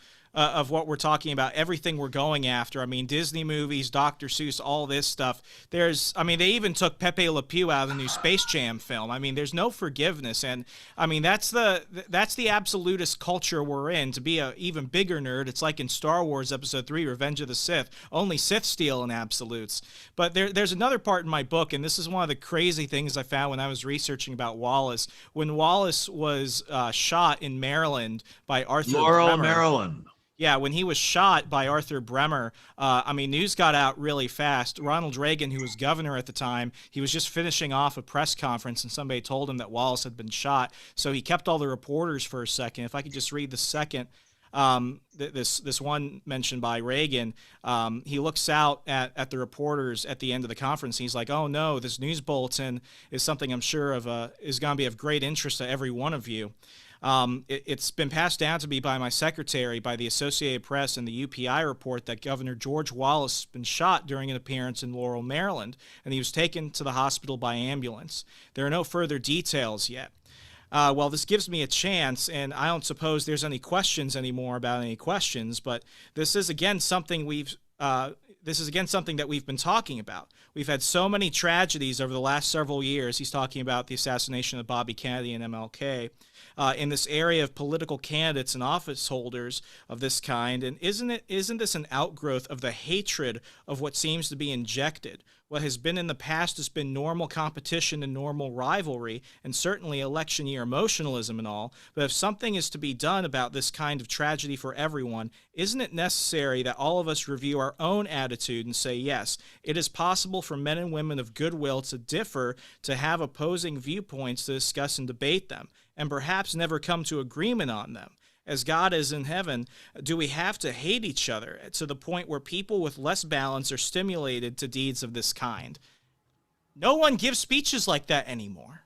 what we're talking about, everything we're going after. I mean, Disney movies, Dr. Seuss, all this stuff. They even took Pepe Le Pew out of the new Space Jam film. I mean, there's no forgiveness. And I mean, that's the absolutist culture we're in. To be a even bigger nerd, it's like in Star Wars Episode 3, Revenge of the Sith. Only Sith steal in absolutes. But there's another part in my book, and this is one of the crazy things I found when I was researching about Wallace. When Wallace was shot in Maryland by Arthur Laurel, Bremer, Maryland. Yeah, when he was shot by Arthur Bremer, news got out really fast. Ronald Reagan, who was governor at the time, he was just finishing off a press conference, and somebody told him that Wallace had been shot. So he kept all the reporters for a second. If I could just read the second, this one mentioned by Reagan, he looks out at the reporters at the end of the conference. He's like, "Oh no, this news bulletin is something I'm sure is going to be of great interest to every one of you." It's been passed down to me by my secretary, by the Associated Press, and the UPI report that Governor George Wallace has been shot during an appearance in Laurel, Maryland, and he was taken to the hospital by ambulance. There are no further details yet. Well, this gives me a chance, and I don't suppose there's any questions anymore about any questions, but this is again something that we've been talking about. We've had so many tragedies over the last several years. He's talking about the assassination of Bobby Kennedy and MLK. In this area of political candidates and office holders of this kind, and isn't this an outgrowth of the hatred of what seems to be injected? What has been in the past has been normal competition and normal rivalry, and certainly election year emotionalism and all, but if something is to be done about this kind of tragedy for everyone, isn't it necessary that all of us review our own attitude and say, yes, it is possible for men and women of goodwill to differ, to have opposing viewpoints, to discuss and debate them, and perhaps never come to agreement on them. As God is in heaven, do we have to hate each other to the point where people with less balance are stimulated to deeds of this kind? No one gives speeches like that anymore.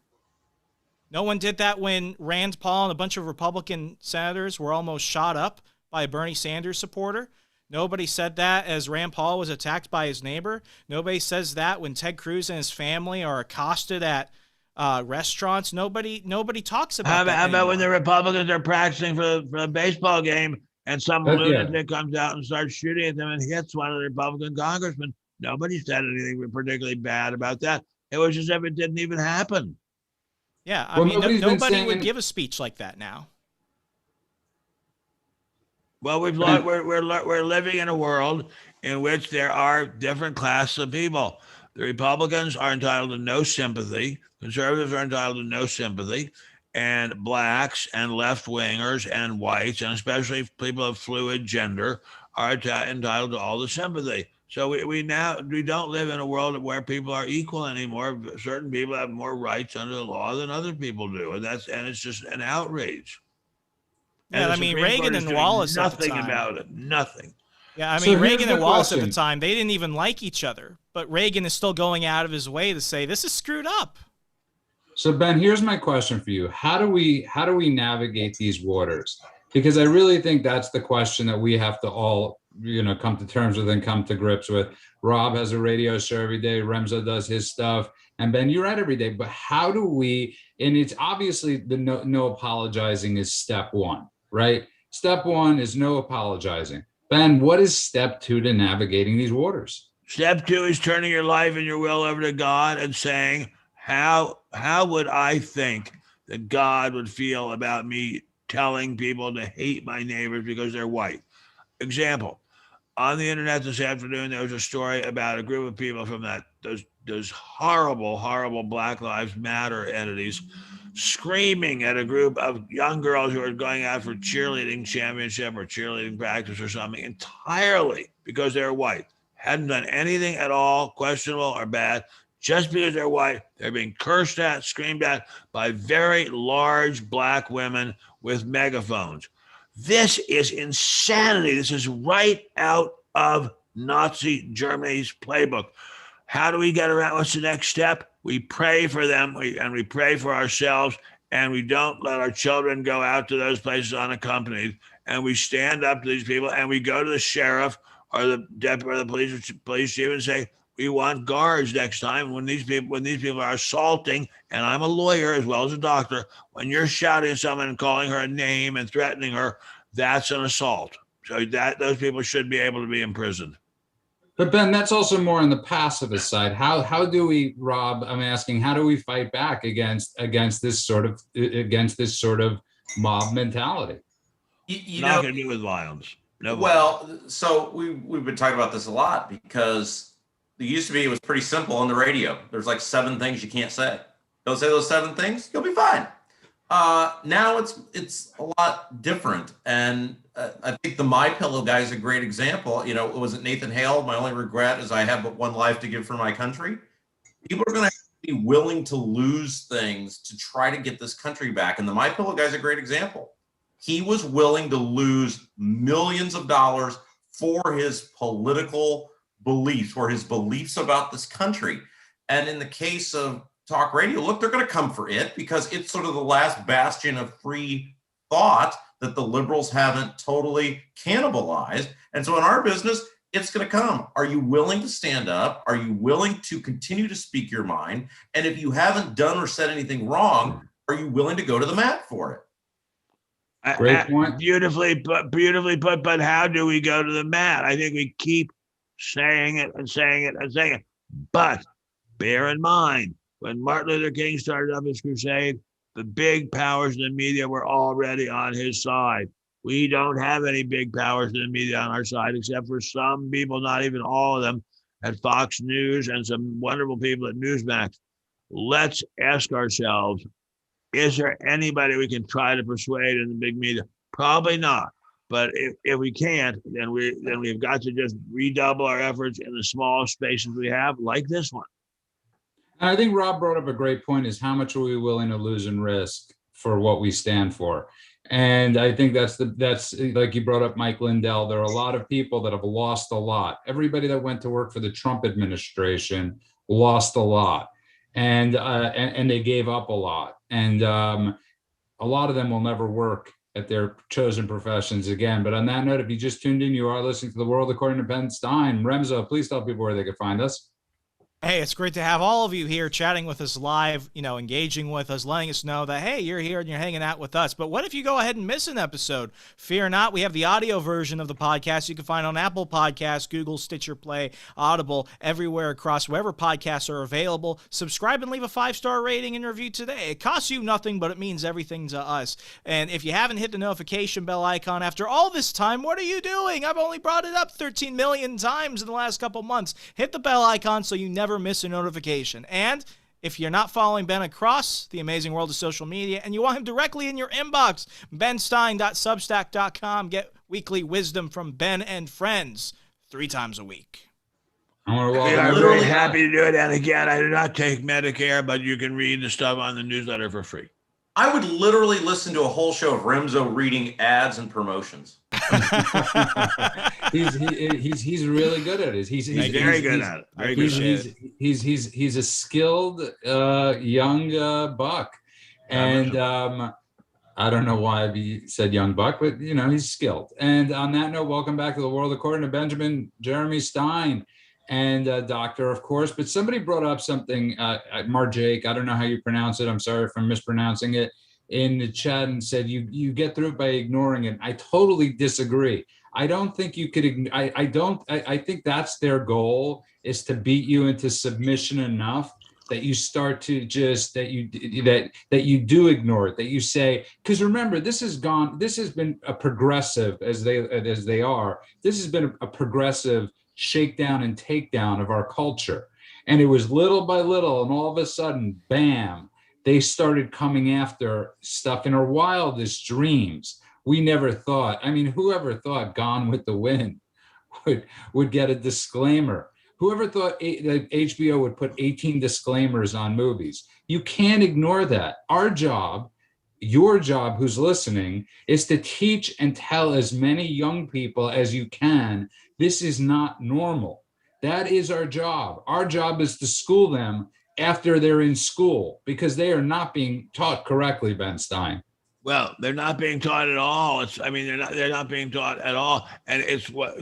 No one did that when Rand Paul and a bunch of Republican senators were almost shot up by a Bernie Sanders supporter. Nobody said that as Rand Paul was attacked by his neighbor. Nobody says that when Ted Cruz and his family are accosted at restaurants. Nobody talks about that. How about when the Republicans are practicing for a baseball game and some lunatic comes out and starts shooting at them and hits one of the Republican congressmen? Nobody said anything particularly bad about that. It was as if it didn't even happen. Yeah, nobody would give a speech like that now. Well, we're living in a world in which there are different classes of people. The Republicans are entitled to no sympathy. Conservatives are entitled to no sympathy. And blacks and left-wingers and whites, and especially people of fluid gender, are entitled to all the sympathy. So we don't live in a world where people are equal anymore. Certain people have more rights under the law than other people do, and it's just an outrage. Yeah, I mean, Reagan and Wallace at the time. Nothing about it. Nothing. Yeah, I mean, Reagan and Wallace at the time, they didn't even like each other. But Reagan is still going out of his way to say, this is screwed up. So, Ben, here's my question for you. How do we navigate these waters? Because I really think that's the question that we have to all, come to terms with and come to grips with. Rob has a radio show every day. Remzo does his stuff. And Ben, you're at every day. But how do we, and it's obviously the no apologizing is step one, right? Step one is no apologizing. Ben, what is step two to navigating these waters? Step two is turning your life and your will over to God and saying, how would I think that God would feel about me telling people to hate my neighbors because they're white? Example, on the internet this afternoon, there was a story about a group of people from that those horrible Black Lives Matter entities screaming at a group of young girls who are going out for cheerleading championship or cheerleading practice or something entirely because they're white. Hadn't done anything at all questionable or bad. Just because they're white, they're being cursed at, screamed at by very large Black women with megaphones. This is insanity. This is right out of Nazi Germany's playbook. How do we get around? What's the next step? We pray for them and we pray for ourselves, and we don't let our children go out to those places unaccompanied. And we stand up to these people, and we go to the sheriff or the deputy or the police chief and say, we want guards next time when these people are assaulting, and I'm a lawyer as well as a doctor, when you're shouting at someone and calling her a name and threatening her, that's an assault. So that those people should be able to be imprisoned. But Ben, that's also more on the pacifist side. How do we, Rob? I'm asking, how do we fight back against this sort of mob mentality? Not going to do with violence. No. Well, so we've been talking about this a lot because it used to be it was pretty simple on the radio. There's like 7 things you can't say. Don't say those 7 things, you'll be fine. Now it's a lot different, and I think the My Pillow guy is a great example. You know, was it Nathan Hale? My only regret is I have but one life to give for my country. People are going to be willing to lose things to try to get this country back, and the My Pillow guy is a great example. He was willing to lose millions of dollars for his political beliefs, for his beliefs about this country. And in the case of talk radio, look, they're going to come for it because it's sort of the last bastion of free thought that the liberals haven't totally cannibalized. And so in our business, it's going to come. Are you willing to stand up? Are you willing to continue to speak your mind? And if you haven't done or said anything wrong, are you willing to go to the mat for it? Great point. Beautifully put. But how do we go to the mat? I think we keep saying it and saying it and saying it. But bear in mind, when Martin Luther King started up his crusade, the big powers in the media were already on his side. We don't have any big powers in the media on our side, except for some people, not even all of them, at Fox News and some wonderful people at Newsmax. Let's ask ourselves, is there anybody we can try to persuade in the big media? Probably not. But if we can't, then we've got to just redouble our efforts in the small spaces we have, like this one. I think Rob brought up a great point, is how much are we willing to lose and risk for what we stand for? And I think that's like you brought up Mike Lindell. There are a lot of people that have lost a lot. Everybody that went to work for the Trump administration lost a lot, and they gave up a lot. And a lot of them will never work at their chosen professions again. But on that note, if you just tuned in, you are listening to The World According to Ben Stein. Remzo, please tell people where they can find us. Hey, it's great to have all of you here chatting with us live, engaging with us, letting us know that, hey, you're here and you're hanging out with us. But what if you go ahead and miss an episode? Fear not, we have the audio version of the podcast you can find on Apple Podcasts, Google, Stitcher Play, Audible, everywhere across wherever podcasts are available. Subscribe and leave a 5-star rating and review today. It costs you nothing, but it means everything to us. And if you haven't hit the notification bell icon after all this time, what are you doing? I've only brought it up 13 million times in the last couple months. Hit the bell icon so you never miss a notification. And if you're not following Ben across the amazing world of social media and you want him directly in your inbox, benstein.substack.com. Get weekly wisdom from Ben and friends 3 times a week. I'm very happy to do it. And again, I do not take Medicare, but you can read the stuff on the newsletter for free. I would literally listen to a whole show of Remzo reading ads and promotions. He's really good at it. He's very good at it. Very good. He's a skilled young buck, and I don't know why he said young buck, but he's skilled. And on that note, welcome back to The World According to Benjamin Jeremy Stein, and doctor, of course. But somebody brought up something, Marjake, I don't know how you pronounce it. I'm sorry if I'm mispronouncing it, in the chat, and said you get through it by ignoring it. I totally disagree. I don't think you could. I think that's their goal, is to beat you into submission enough that you start to just that you do ignore it. That you say, because remember, this has been a progressive as they are. This has been a progressive shakedown and takedown of our culture. And it was little by little, and all of a sudden, bam, they started coming after stuff in our wildest dreams. We never thought, I mean, whoever thought Gone with the Wind would get a disclaimer? Whoever thought that HBO would put 18 disclaimers on movies? You can't ignore that. Our job, your job who's listening, is to teach and tell as many young people as you can, this is not normal. That is our job. Our job is to school them after they're in school, because they are not being taught correctly, Ben Stein. Well, they're not being taught at all. They're not being taught at all. And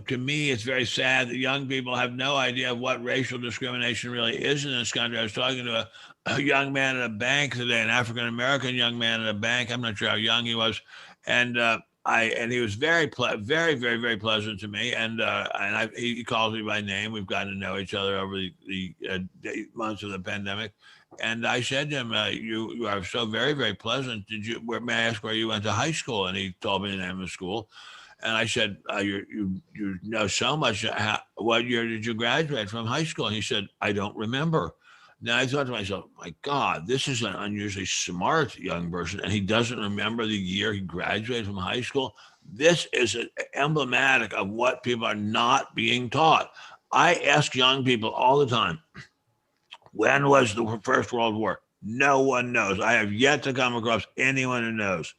to me, it's very sad that young people have no idea of what racial discrimination really is in this country. I was talking to a young man at a bank today, an African-American young man at a bank. I'm not sure how young he was. And he was very, very, very pleasant to me. And he calls me by name. We've gotten to know each other over the months of the pandemic. And I said to him, you are so very, very pleasant. May I ask where you went to high school? And he told me the name of the school. And I said, you know so much. What year did you graduate from high school? And he said, I don't remember. Now I thought to myself, my God, this is an unusually smart young person, and he doesn't remember the year he graduated from high school. This is emblematic of what people are not being taught. I ask young people all the time, when was the First World War? No one knows. I have yet to come across anyone who knows.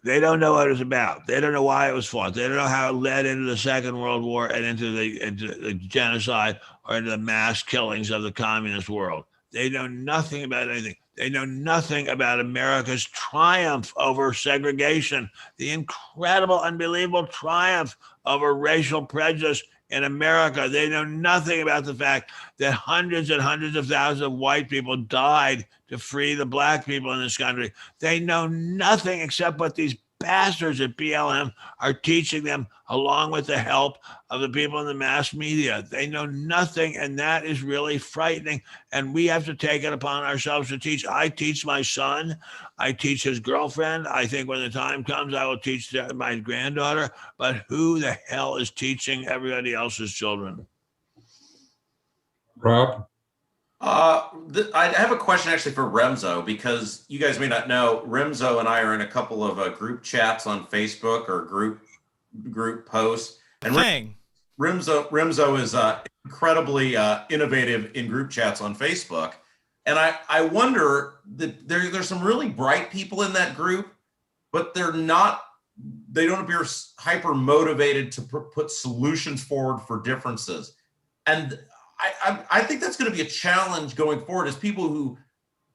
They don't know what it was about. They don't know why it was fought. They don't know how it led into the Second World War and into the genocide or into the mass killings of the communist world. They know nothing about anything. They know nothing about America's triumph over segregation, the incredible, unbelievable triumph over racial prejudice in America. They know nothing about the fact that hundreds and hundreds of thousands of white people died to free the black people in this country. They know nothing except what these bastards at BLM are teaching them, along with the help of the people in the mass media. They know nothing, and that is really frightening. And we have to take it upon ourselves to teach. I teach my son. I teach his girlfriend. I think when the time comes, I will teach my granddaughter. But who the hell is teaching everybody else's children? Rob? I have a question actually for Remzo, because you guys may not know, Remzo and I are in a couple of group chats on Facebook, or group posts. And Remzo is incredibly innovative in group chats on Facebook. And I wonder that there's some really bright people in that group, but they don't appear hyper motivated to put solutions forward for differences. And I think that's going to be a challenge going forward, as people who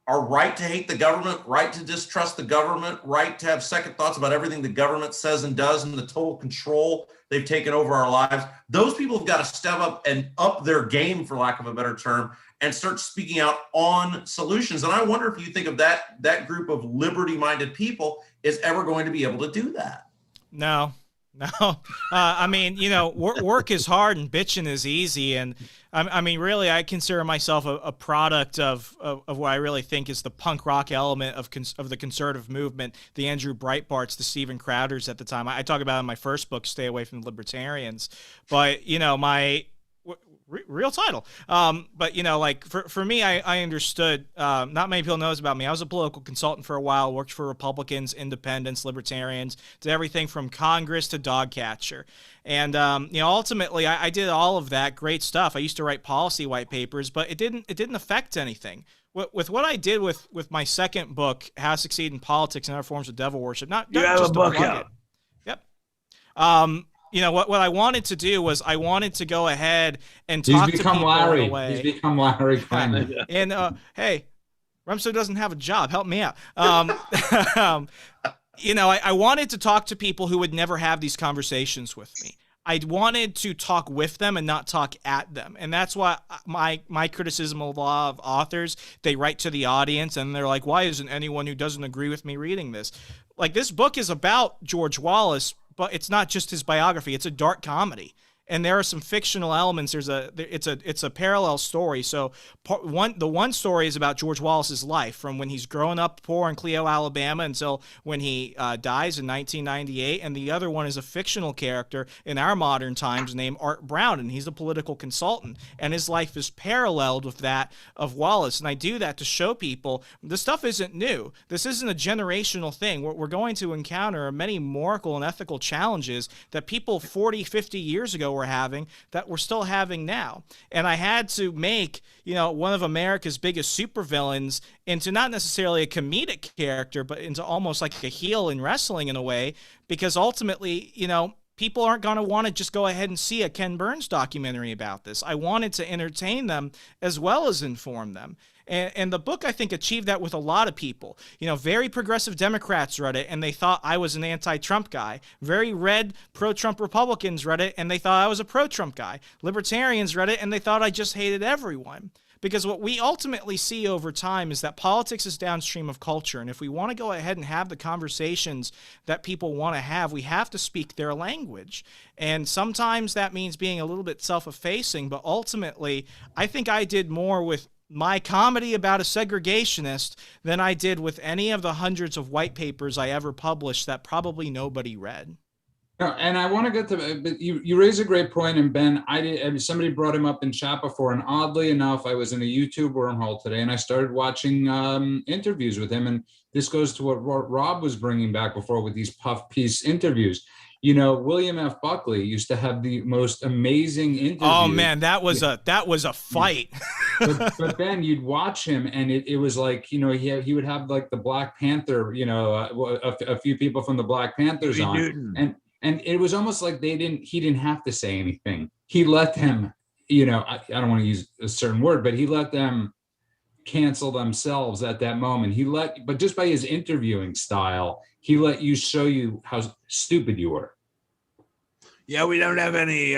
are right to hate the government, right to distrust the government, right to have second thoughts about everything the government says and does, and the total control they've taken over our lives. Those people have got to step up and up their game, for lack of a better term, and start speaking out on solutions. And I wonder if you think of that group of liberty-minded people is ever going to be able to do that. No. I mean, work is hard and bitching is easy. And I mean, really, I consider myself a product of what I really think is the punk rock element of the conservative movement, the Andrew Breitbarts, the Steven Crowders at the time. I talk about in my first book, Stay Away from the Libertarians. But, my real title. But, like for me, I understood, not many people knows about me. I was a political consultant for a while, worked for Republicans, independents, libertarians, did everything from Congress to dog catcher. And, ultimately I did all of that great stuff. I used to write policy white papers, but it didn't affect anything. With what I did with my second book, How to Succeed in Politics and Other Forms of Devil Worship, not you have just a book out. Yep. What I wanted to do was I wanted to go ahead and talk to people Larry. in a way. He's become Larry Clement. And hey, Remso doesn't have a job. Help me out. I wanted to talk to people who would never have these conversations with me. I wanted to talk with them and not talk at them. And that's why my criticism of a lot of authors, they write to the audience and they're like, why isn't anyone who doesn't agree with me reading this? Like, this book is about George Wallace, but it's not just his biography. It's a dark comedy. and there are some fictional elements. It's a parallel story. So the one story is about George Wallace's life from when he's growing up poor in Clio, Alabama, until when he dies in 1998, and the other one is a fictional character in our modern times named Art Brown, and he's a political consultant, and his life is paralleled with that of Wallace. And I do that to show people this stuff isn't new. This isn't a generational thing. We're going to encounter many moral and ethical challenges that people 40, 50 years ago were having that we're still having now. And I had to make, one of America's biggest supervillains into not necessarily a comedic character, but into almost like a heel in wrestling in a way, because ultimately, people aren't going to want to just go ahead and see a Ken Burns documentary about this. I wanted to entertain them as well as inform them. And the book, I think, achieved that with a lot of people. Very progressive Democrats read it, and they thought I was an anti-Trump guy. Very red pro-Trump Republicans read it, and they thought I was a pro-Trump guy. Libertarians read it, and they thought I just hated everyone. Because what we ultimately see over time is that politics is downstream of culture. And if we want to go ahead and have the conversations that people want to have, we have to speak their language. And sometimes that means being a little bit self-effacing. But ultimately, I think I did more with my comedy about a segregationist than I did with any of the hundreds of white papers I ever published that probably nobody read. No, and I want to get to, but you raise a great point, and Ben, somebody brought him up in chat before, and oddly enough, I was in a YouTube wormhole today, and I started watching interviews with him, and this goes to what Rob was bringing back before with these puff piece interviews. William F. Buckley used to have the most amazing interviews. Oh man, that was a fight. but then you'd watch him, and it was like, he would have like the Black Panther, a few people from the Black Panthers on, and it was almost like he didn't have to say anything. He let them, I don't want to use a certain word, but he let them cancel themselves at that moment. But just by his interviewing style, he let you show you how stupid you were. Yeah, we don't have any,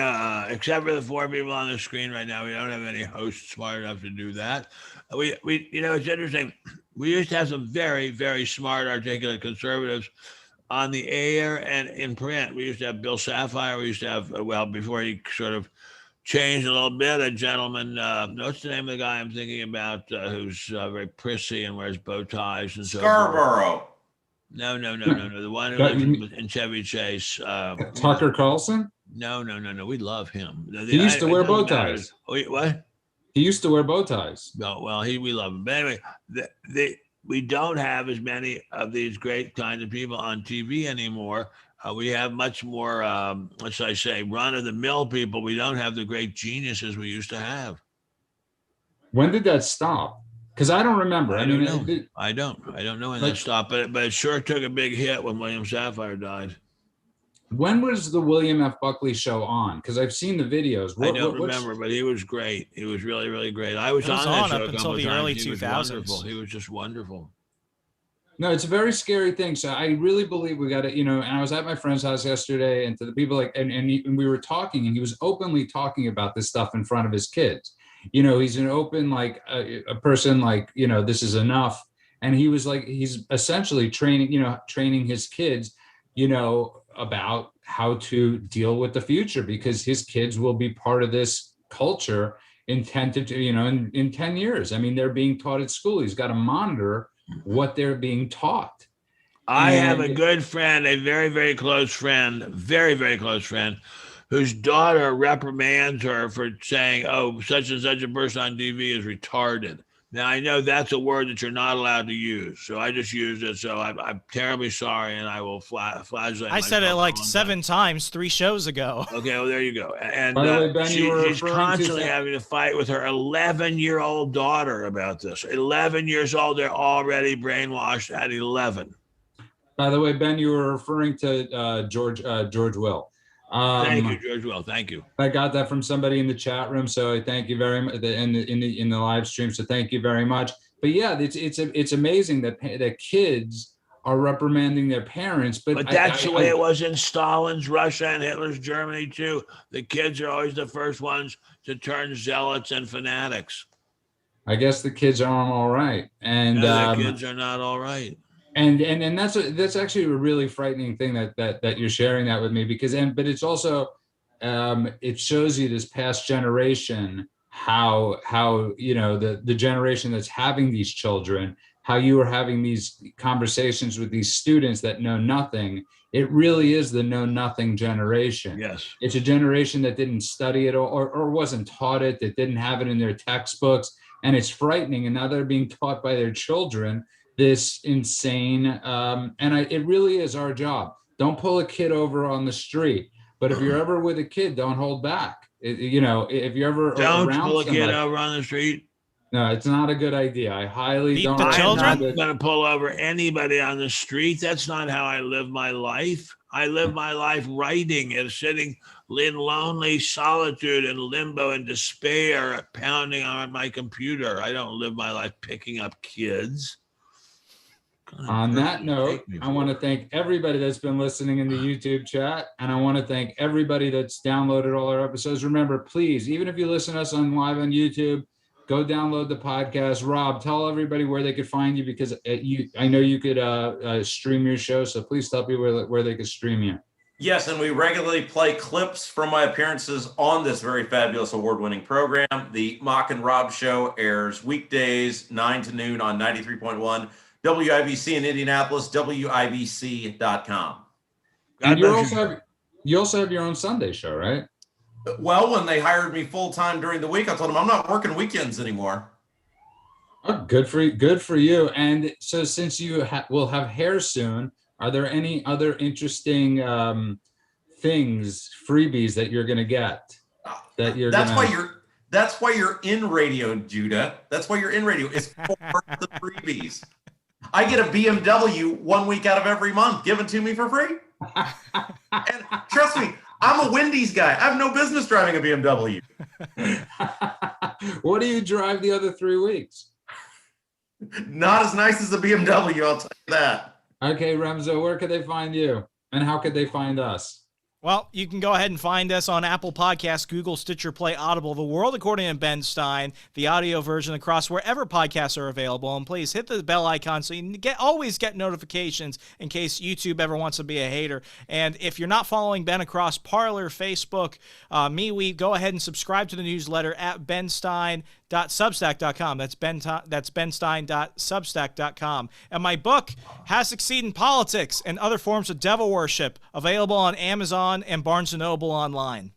except for the four people on the screen right now, we don't have any hosts smart enough to do that. We it's interesting. We used to have some very, very smart, articulate conservatives on the air and in print. We used to have Bill Sapphire. We used to have, before he sort of changed a little bit, a gentleman, what's the name of the guy I'm thinking about, who's very prissy and wears bow ties and so forth? Scarborough. No. The one who lives in Chevy Chase. Tucker Carlson? No. We love him. He used to wear bow ties. Wait, what? He used to wear bow ties. No, well, we love him. But anyway, we don't have as many of these great kinds of people on TV anymore. We have much more, run-of-the-mill people. We don't have the great geniuses we used to have. When did that stop? Because I don't remember. I don't know when that stopped, but it sure took a big hit when William Sapphire died. When was the William F. Buckley show on? Because I've seen the videos. I don't remember, but he was great. He was really, really great. I was on that show up until the early 2000s. He was just wonderful. No, it's a very scary thing. So I really believe we got to, and I was at my friend's house yesterday, and to the people and we were talking, and he was openly talking about this stuff in front of his kids. He's an open, a person this is enough. And he was he's essentially training his kids, about how to deal with the future, because his kids will be part of this culture in 10 years. I mean, they're being taught at school. He's got to monitor what they're being taught. I have a good friend, a very, very close friend, whose daughter reprimands her for saying, oh, such and such a person on TV is retarded. Now, I know that's a word that you're not allowed to use, so I just used it. So I'm terribly sorry, and I will flagellate. I said it 7 times 3 shows ago. Okay, well, there you go. And by the way, Ben, she's constantly having to fight with her 11-year-old daughter about this. 11 years old, they're already brainwashed at 11. By the way, Ben, you were referring to George Will. Thank you, George Will. Thank you. I got that from somebody in the chat room, so I thank you very much in the live stream. So thank you very much. But yeah, it's amazing that kids are reprimanding their parents. But that's the way it was in Stalin's Russia and Hitler's Germany too. The kids are always the first ones to turn zealots and fanatics. I guess the kids aren't all right, and the kids are not all right. And that's actually a really frightening thing that you're sharing that with me, but it's also it shows you this past generation, how the generation that's having these children, how you are having these conversations with these students that know nothing. It really is the know nothing generation. Yes. It's a generation that didn't study it or wasn't taught it, that didn't have it in their textbooks. And it's frightening. And now they're being taught by their children this insane, it really is our job. Don't pull a kid over on the street. But if you're ever with a kid, don't hold back. If you're ever don't around pull a somebody, kid over on the street. No, it's not a good idea. I highly Beat don't. the children? I'm not going to pull over anybody on the street. That's not how I live my life. I live my life writing and sitting in lonely solitude and limbo and despair, pounding on my computer. I don't live my life picking up kids. On that note, I want to thank everybody that's been listening in the YouTube chat, and I want to thank everybody that's downloaded all our episodes. Remember, please, even if you listen to us live on YouTube, go download the podcast. Rob, tell everybody where they could find you, because I know you could stream your show, so please tell people where they could stream you. Yes, and we regularly play clips from my appearances on this very fabulous award-winning program. The Mock and Rob Show airs weekdays 9 to noon on 93.1 WIBC in Indianapolis, WIBC.com. And you also have your own Sunday show, right? Well, when they hired me full-time during the week, I told them I'm not working weekends anymore. Oh, good for you. And so since you will have hair soon, are there any other interesting things, freebies that you're going to get? That's why you're in radio, Judah. That's why you're in radio. It's for the freebies. I get a BMW 1 week out of every month given to me for free. And trust me, I'm a Wendy's guy. I have no business driving a BMW. What do you drive the other 3 weeks? Not as nice as a BMW, I'll tell you that. Okay, Remzo, where could they find you? And how could they find us? Well, you can go ahead and find us on Apple Podcasts, Google, Stitcher, Play, Audible, The World According to Ben Stein, the audio version across wherever podcasts are available. And please hit the bell icon so you can always get notifications in case YouTube ever wants to be a hater. And if you're not following Ben across Parler, Facebook, MeWe, go ahead and subscribe to the newsletter at benstein.substack.com. That's benstein.substack.com. And my book, How to Succeed in Politics and Other Forms of Devil Worship, available on Amazon and Barnes & Noble online.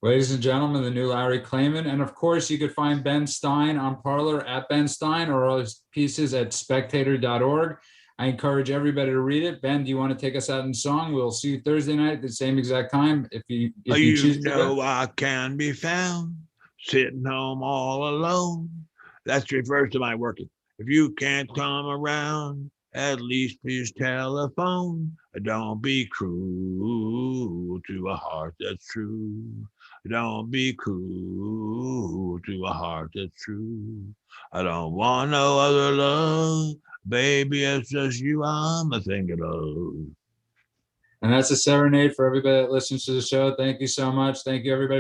Ladies and gentlemen, the new Larry Klayman. And of course, you could find Ben Stein on Parler at Ben Stein, or all his pieces at spectator.org. I encourage everybody to read it. Ben, do you want to take us out in song? We'll see you Thursday night at the same exact time. If you choose to. I can be found sitting home all alone. That refers to my working. If you can't come around, at least please telephone. Don't be cruel to a heart that's true. Don't be cruel to a heart that's true. I don't want no other love. Baby, it's just you I'm thinking of. And that's a serenade for everybody that listens to the show. Thank you so much. Thank you, everybody.